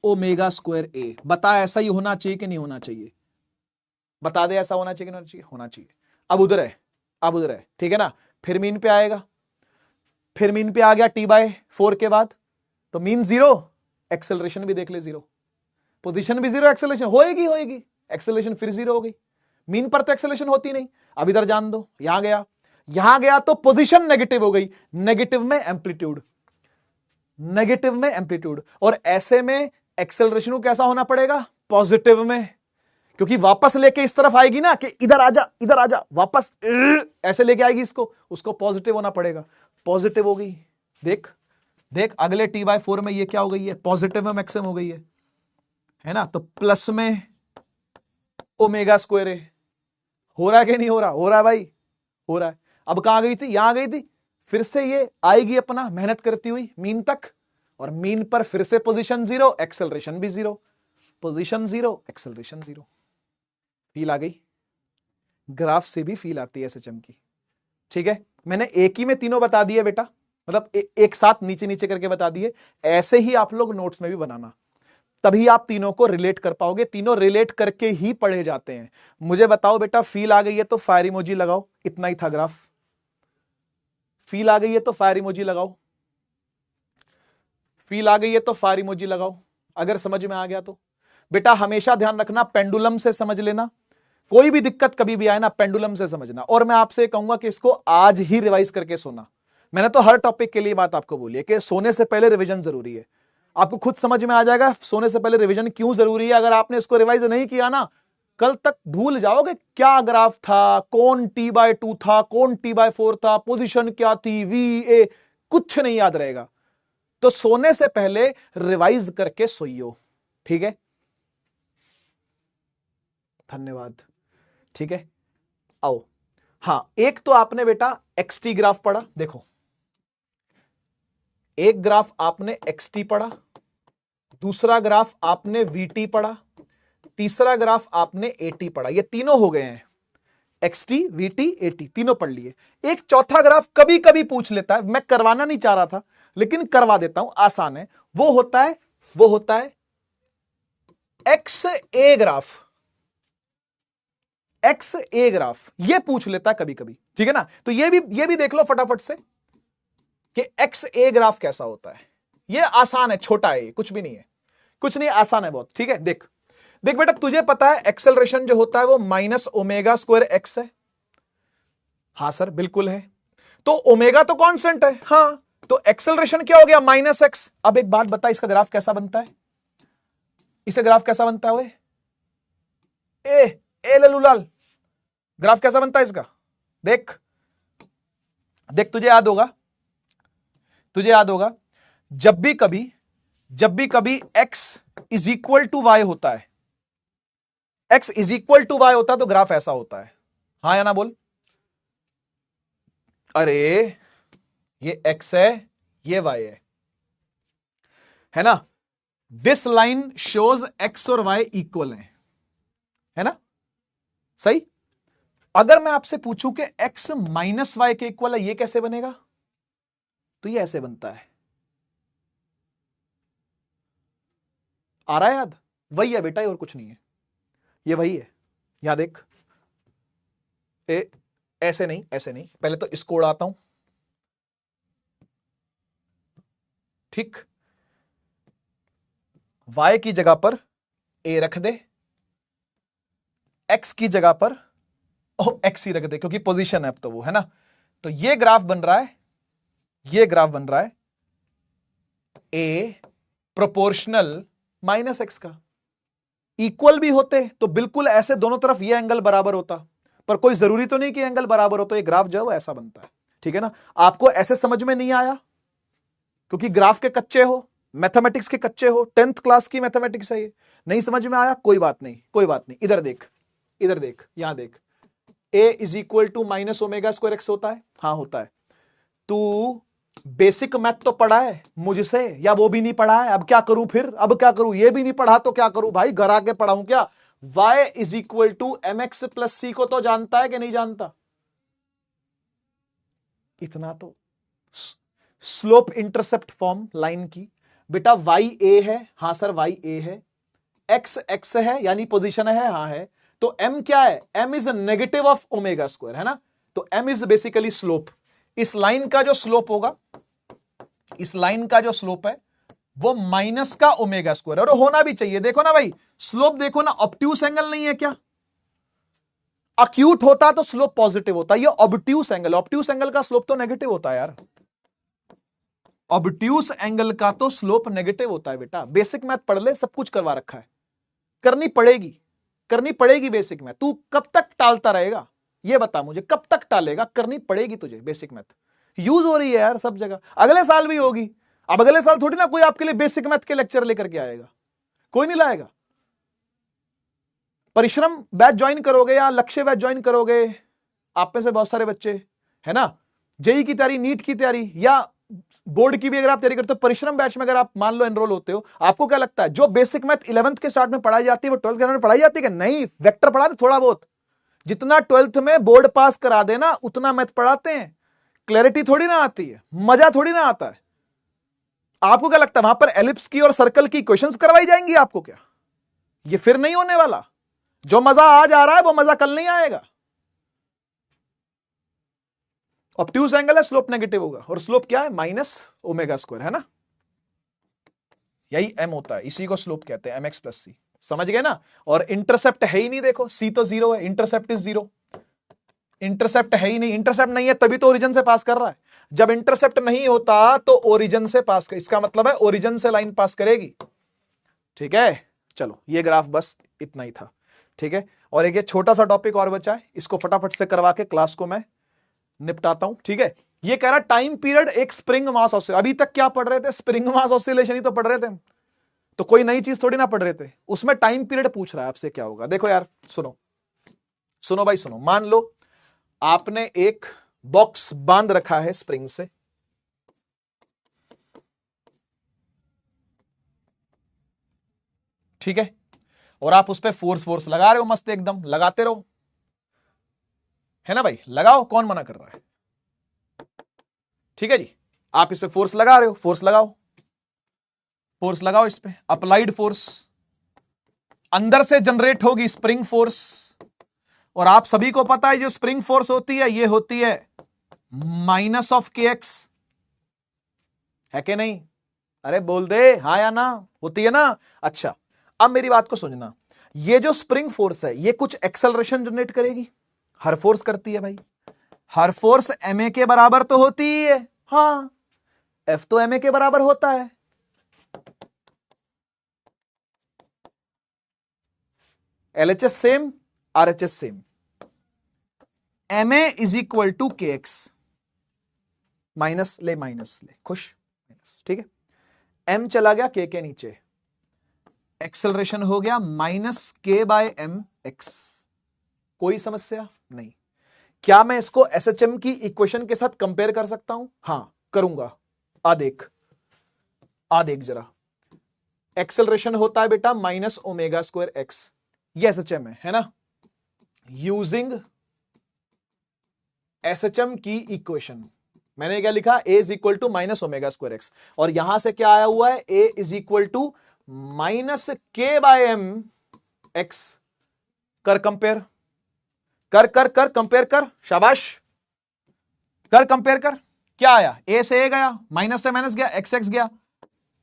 omega square a. बता ऐसा ही होना चाहिए कि नहीं होना चाहिए, बता दे ऐसा होना चाहिए कि नहीं होना चाहिए, होना चाहिए। अब उधर है, अब उधर है, ठीक है ना। फिर मीन पे आएगा, फिर मीन पे आ गया T/4 के बाद, तो मीन 0, एक्सेलरेशन भी देख ले 0, पोजीशन भी 0, एक्सेलरेशन होएगी, होएगी, एक्सेलरेशन फिर 0 हो गई। मीन पर तो एक्सेलरेशन होती नहीं। अब इधर जान दो, यहां गया, यहां गया तो पोजीशन नेगेटिव हो गई, नेगेटिव में एम्पलीट्यूड, नेगेटिव में एम्पलीट्यूड, और ऐसे में एक्सेलरेशन को कैसा होना पड़ेगा, पॉजिटिव में, क्योंकि वापस लेके इस तरफ आएगी ना, कि इधर आजा, इधर आजा, वापस ऐसे लेके आएगी इसको, उसको पॉजिटिव होना पड़ेगा, पॉजिटिव हो गई। देख देख अगले T/4 में ये क्या हो गई है, पॉजिटिव में मैक्सिमम हो गई है ना, तो प्लस में ओमेगा स्क्वायर ए। हो रहा है कि नहीं हो रहा, हो रहा है भाई, हो रहा है। अब कहां गई थी, यहां गई थी, फिर से ये आएगी अपना मेहनत करती हुई मीन तक, और मीन पर फिर से पोजीशन 0, एक्सेलरेशन भी 0, पोजीशन 0, एक्सेलरेशन 0। फील आ गई, ग्राफ से भी फील आती है एसएचएम की, ठीक है। मैंने एक ही में तीनों बता दिए बेटा, मतलब एक साथ नीचे नीचे करके बता दिए। ऐसे ही आप लोग नोट्स में भी बनाना, तभी आप तीनों को रिलेट कर पाओगे, तीनों रिलेट करके ही पढ़े जाते हैं। मुझे बताओ बेटा, फील आ गई है तो फायर इमोजी लगाओ, इतना ही था ग्राफ। फील आ गई है तो फायर इमोजी लगाओ, फील आ गई है तो फायर इमोजी लगाओ, अगर समझ में आ गया तो। बेटा हमेशा ध्यान रखना, पेंडुलम से समझ लेना, कोई भी दिक्कत कभी भी आए ना, पेंडुलम से समझना। और मैं आपसे कहूंगा कि इसको आज ही रिवाइज करके सोना। मैंने तो हर टॉपिक के लिए बात आपको बोली है कि सोने से पहले रिवीजन जरूरी है। आपको खुद समझ में आ जाएगा सोने से पहले रिवीजन क्यों जरूरी है। अगर आपने इसको रिवाइज नहीं किया ना, कल तक भूल जाओगे क्या ग्राफ था, कौन T/2 था, कौन T/4 था, पोजीशन क्या थी, VA, कुछ नहीं याद रहेगा। तो सोने से पहले रिवाइज करके सोइयो, ठीक है। धन्यवाद, ठीक है। आओ, हां, एक तो आपने बेटा XT ग्राफ पढ़ा, देखो एक ग्राफ आपने XT पढ़ा, दूसरा ग्राफ आपने VT पढ़ा, तीसरा ग्राफ आपने AT पढ़ा। ये तीनों हो गए हैं, XT, VT, AT तीनों पढ़ लिए। एक चौथा ग्राफ कभी कभी पूछ लेता है, मैं करवाना नहीं चाह रहा था लेकिन करवा देता हूं, आसान है। वो होता है XA ग्राफ, XA ग्राफ ये पूछ लेता है कभी कभी, ठीक है ना। तो ये भी देख लो फटाफट से कि XA ग्राफ कैसा होता है। ये आसान है, छोटा है, कुछ भी नहीं है, कुछ नहीं, आसान है बहुत, ठीक है। देख देख बेटा, तुझे पता है एक्सेलरेशन जो होता है वो माइनस ओमेगा स्क्वायर एक्स है। हां सर बिल्कुल है। तो ओमेगा तो कांस्टेंट है, हां, तो एक्सेलरेशन क्या हो गया, -x। अब एक बात बता, इसका ग्राफ कैसा बनता है, इसका ग्राफ कैसा बनता है, ए ललूलाल, ग्राफ कैसा बनता है इसका, देख देख, तुझे याद होगा जब भी कभी x is equal to y होता है, x is equal to y होता है तो ग्राफ ऐसा होता है। हाँ या ना बोल, अरे ये x है, ये y है ना। दिस लाइन शोज x और y इक्वल है ना, सही। अगर मैं आपसे पूछूं कि x माइनस वाई के इक्वल है, ये कैसे बनेगा, तो ये ऐसे बनता है। आ रहा है याद, वही है बेटा, और कुछ नहीं है, ये वही है। यहां देख, ऐसे नहीं, पहले तो इसको उड़ाता हूं, ठीक। y की जगह पर a रख दे, x की जगह पर x ही रख दे, क्योंकि पोजीशन है अब तो वो, है ना। तो ये ग्राफ बन रहा है, a प्रोपोर्शनल माइनस x का। इक्वल भी होते तो बिल्कुल ऐसे दोनों तरफ ये एंगल बराबर होता, पर कोई जरूरी तो नहीं कि एंगल बराबर हो, तो ये ग्राफ जो है वो ऐसा बनता है, ठीक है ना। आपको ऐसे समझ में नहीं आया क्योंकि ग्राफ के कच्चे हो, मैथमेटिक्स के कच्चे हो, 10th क्लास की मैथमेटिक्स है ये, नहीं समझ में आया, कोई बात नहीं। इधर देख, यहां देख, a is equal to minus omega square x होता है, हाँ होता है। तू बेसिक मैथ तो पढ़ा है मुझसे, या वो भी नहीं पढ़ा है, अब क्या करूं फिर, ये भी नहीं पढ़ा तो क्या करूं भाई, घर आके पढ़ाऊं क्या, y is equal to m x plus c को तो जानता है कि नहीं जानता? इतना तो स्लोप इंटरसेप्ट फॉर्म लाइन की बेटा, y a है, हां सर y a है, x x है यानी पोजीशन है, हां है, तो m क्या है? m is negative of omega square, है ना? तो m इज बेसिकली स्लोप। इस लाइन का जो स्लोप होगा, इस लाइन का जो स्लोप है वो माइनस का ओमेगा स्क्वायर, और होना भी चाहिए। देखो ना भाई, स्लोप देखो ना, ऑब्ट्यूस एंगल नहीं है क्या? अक्यूट होता तो स्लोप पॉजिटिव होता, ये ऑब्ट्यूस एंगल, ऑब्ट्यूस एंगल का स्लोप तो नेगेटिव होता है यार, ऑब्ट्यूस एंगल का तो स्लोप नेगेटिव होता है बेटा। बेसिक मैथ पढ़ ले, सब कुछ करवा रखा है, करनी पड़ेगी, करनी पड़ेगी बेसिक मैथ। तू कब तक टालता रहेगा ये बता मुझे, कब तक टालेगा? करनी पड़ेगी तुझे बेसिक मैथ, यूज हो रही है यार सब जगह, अगले साल भी होगी। अब अगले साल थोड़ी ना कोई आपके लिए बेसिक मैथ के लेक्चर लेकर के आएगा, कोई नहीं लाएगा। परिश्रम बैच ज्वाइन करोगे या लक्ष्य बैच ज्वाइन करोगे, आप में से बहुत सारे बच्चे, है ना, जेई की तैयारी, नीट की तैयारी या बोर्ड की भी अगर आप तैयारी करते हो, परिश्रम बैच में अगर आप मान लो एनरोल होते हो, आपको क्या लगता है जो बेसिक मैथ 11th के स्टार्ट में पढ़ाई जाती है वो 12th के स्टार्ट में पढ़ाई जाती है कि नहीं? वेक्टर पढ़ाते थोड़ा बहुत, जितना 12th में बोर्ड पास करा देना उतना मैथ पढ़ाते हैं। क्लैरिटी थोड़ी ना आती है, मजा थोड़ी ना आता है। आपको क्या लगता है वहां पर एलिप्स की और सर्कल की क्वेश्चंस करवाई जाएंगी आपको क्या? ये फिर नहीं होने वाला। जो मजा आज आ रहा है वो मजा कल नहीं आएगा। ऑब्ट्यूस एंगल है, स्लोप नेगेटिव होगा, और स्लोप क्या है? माइनस ओमेगा स्क्वायर, है ना? यही m होता है, इसी को स्लोप कहते हैं, mx प्लस सी। समझ गए ना? और इंटरसेप्ट है ही नहीं, देखो c तो 0 है, इंटरसेप्ट इज 0, इंटरसेप्ट है ही नहीं। इंटरसेप्ट नहीं है तभी तो ओरिजिन से पास कर रहा है, जब इंटरसेप्ट नहीं होता तो ओरिजिन से पास कर, इसका मतलब है ओरिजिन से लाइन पास करेगी। ठीक है, चलो ये ग्राफ बस इतना ही था, ठीक है। और एक ये छोटा सा टॉपिक और बचा है, इसको फटाफट से करवा के क्लास को मैं निपटाता हूं, ठीक है। ये कह रहा टाइम पीरियड एक स्प्रिंग मास ऑसिलेशन, अभी तक क्या पढ़ रहे थे? स्प्रिंग मास ऑसिलेशन ही तो पढ़ रहे थे, तो कोई नई चीज थोड़ी ना पढ़ रहे थे। उसमें टाइम पीरियड पूछ रहा है आपसे, क्या होगा? देखो यार, सुनो सुनो भाई सुनो, मान लो आपने एक बॉक्स बांध रखा है स्प्रिंग से, ठीक है, और आप उस पर फोर्स लगा रहे हो, मस्त एकदम लगाते रहो, है ना भाई? लगाओ, कौन मना कर रहा है? ठीक है जी, आप इस पे फोर्स लगा रहे हो, फोर्स लगाओ, फोर्स लगाओ, इस पे अप्लाइड फोर्स अंदर से जनरेट होगी स्प्रिंग फोर्स, और आप सभी को पता है जो स्प्रिंग फोर्स होती है ये होती है माइनस ऑफ के एक्स, है कि नहीं? अरे बोल दे हाँ या ना, होती है ना? अच्छा, अब मेरी बात को समझना, ये जो स्प्रिंग फोर्स है ये कुछ एक्सेलरेशन जनरेट करेगी, हर फोर्स करती है भाई, हर फोर्स ma के बराबर तो होती ही है, हाँ, F तो ma के बराबर होता है। LHS same, RHS same, ma is equal to k x, minus ले खुश, ठीक है। m चला गया k के नीचे, एक्सेलरेशन हो गया minus k by m x, कोई समस्या नहीं। क्या मैं इसको SHM की इक्वेशन के साथ कंपेयर कर सकता हूं? हां करूंगा, आ देख जरा, एक्सेलरेशन होता है बेटा माइनस ओमेगा स्क्वायर एक्स, ये SHM है ना? यूजिंग SHM की इक्वेशन मैंने क्या लिखा? a is equal to minus omega square x, और यहां से क्या आया हुआ है? a is equal to minus k by m x. कर कंपेयर, कर कंपेयर कर, शाबाश, कर कंपेयर कर, क्या आया? a से a गया, माइनस से माइनस गया, x x गया,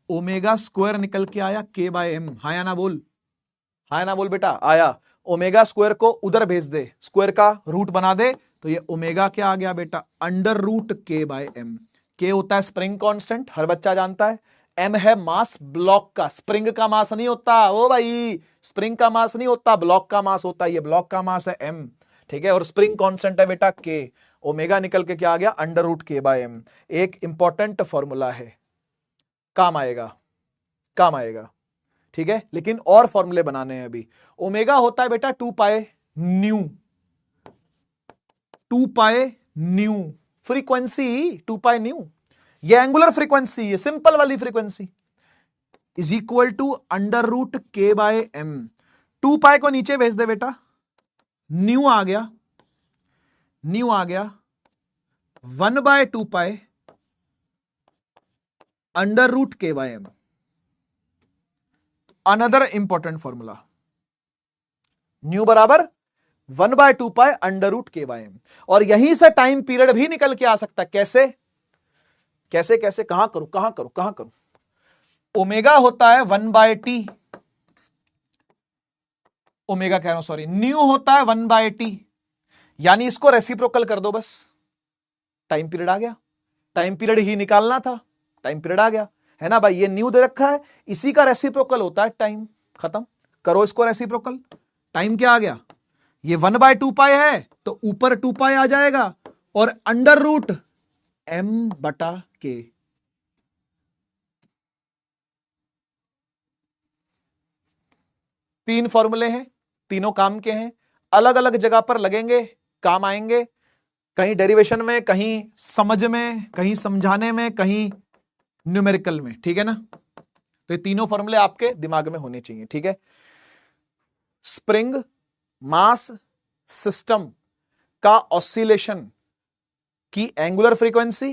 ओमेगा स्क्वायर निकल के आया k बाय एम। हाँ या ना बोल, हाँ या ना बोल बेटा, आया। ओमेगा स्क्वायर को उधर भेज दे, स्क्वायर का रूट बना दे, तो ये ओमेगा क्या आ गया बेटा? Under root k by m. k होता है स्प्रिंग कांस्टेंट, हर बच्चा जानता है। m है मास ब्लॉक का, स्प्रिंग का मास नहीं होता ओ भाई, स्प्रिंग का मास नहीं होता, ब्लॉक का मास होता है, ये ब्लॉक का मास है m, ठीक है। और स्प्रिंग कांस्टेंट है बेटा k, ओमेगा निकल के क्या आ गया? Under root k by m. एक इंपॉर्टेंट फॉर्मूला है, काम आएगा, ठीक है, लेकिन और फॉर्मूले बनाने हैं अभी। ओमेगा होता है बेटा 2 pi nu, frequency 2 pi nu, ये एंगुलर फ्रीक्वेंसी, ये सिंपल वाली frequency, is equal to under root k by m. 2 pi को नीचे भेज दे बेटा, न्यू आ गया, न्यू आ गया 1/2 pi under root k by m. Another important formula, nu बराबर 1/2 pi under root k by m. और यहीं से टाइम पीरियड भी निकल के आ सकता है। कैसे कैसे कैसे, कहां करूं, ओमेगा होता है 1/t, ओमेगा कह रहा हूं सॉरी, न्यू होता है 1/t, यानी इसको रेसिप्रोकल कर दो बस, टाइम पीरियड आ गया। टाइम पीरियड ही निकालना था, टाइम पीरियड आ गया, है ना भाई। ये न्यू दे रखा है, इसी का रेसिप्रोकल होता है टाइम। खत्म करो इसको रेसिप्रोकल, टाइम क्या आ गया, ये 1/2 पाई है तो ऊपर 2 पाई आ जाएगा और अंडर रूट m/k। तीन फॉर्मूले हैं, तीनों काम के हैं, अलग अलग जगह पर लगेंगे, काम आएंगे, कहीं डेरिवेशन में, कहीं समझ में, कहीं समझाने में, कहीं न्यूमेरिकल में, ठीक है ना। तो ये तीनों फॉर्मूले आपके दिमाग में होने चाहिए, ठीक है। स्प्रिंग, मास, सिस्टम का ऑसिलेशन की एंगुलर फ्रीक्वेंसी,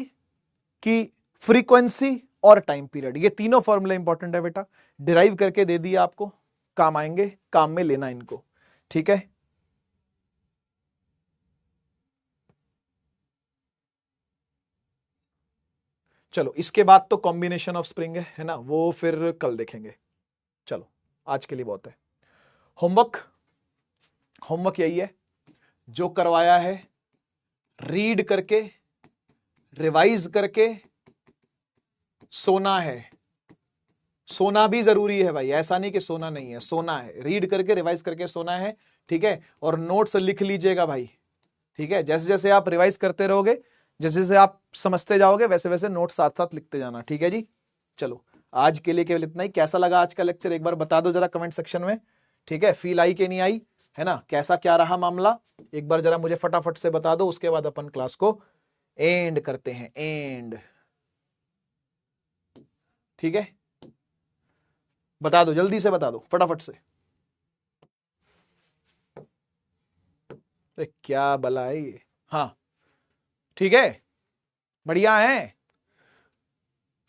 की फ्रीक्वेंसी और टाइम पीरियड, ये तीनों फॉर्मूले इंपॉर्टेंट है बेटा, डिराइव करके दे दिया आपको, काम आएंगे, काम में लेना इनको, ठीक है। चलो इसके बाद तो कॉम्बिनेशन ऑफ स्प्रिंग है ना, वो फिर कल देखेंगे। चलो आज के लिए बहुत है। होमवर्क, होमवर्क यही है जो करवाया है, रीड करके रिवाइज करके सोना है। सोना भी जरूरी है भाई, ऐसा नहीं कि सोना नहीं है, सोना है, रीड करके रिवाइज करके सोना है, ठीक है। और नोट्स लिख लीजिएगा भाई, ठीक है। जैसे जैसे आप रिवाइज करते रहोगे, जैसे जैसे आप समझते जाओगे, वैसे वैसे नोट्स साथ साथ लिखते जाना, ठीक है जी। चलो आज के लिए केवल इतना ही। कैसा लगा आज का लेक्चर एक बार बता दो जरा कमेंट सेक्शन में, ठीक है। फील आई कि नहीं आई, है ना, कैसा क्या रहा मामला, एक बार जरा मुझे फटाफट से बता दो, उसके बाद अपन क्लास को एंड करते हैं, एंड, ठीक है। बता दो, जल्दी से बता दो, फटाफट से। क्या भला है ये, हाँ ठीक है, बढ़िया है।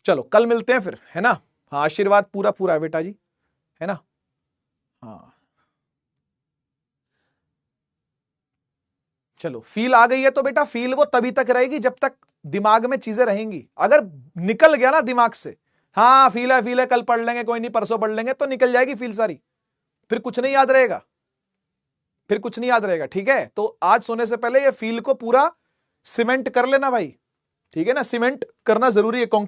चलो कल मिलते हैं फिर, है ना। हाँ आशीर्वाद पूरा पूरा है बेटा जी, है ना। हाँ चलो, फील आ गई है तो बेटा फील वो तभी तक रहेगी जब तक दिमाग में चीजें रहेंगी। अगर निकल गया ना दिमाग से, हाँ फील है कल पढ़ लेंगे, कोई नहीं परसों पढ़ लेंगे, तो निकल जाएगी फील सारी, फिर कुछ नहीं याद रहेगा, फिर कुछ नहीं याद रहेगा, ठीक है। तो आज सोने से पहले ये फील को पूरा सीमेंट कर लेना भाई, ठीक है ना। सीमेंट करना जरूरी है।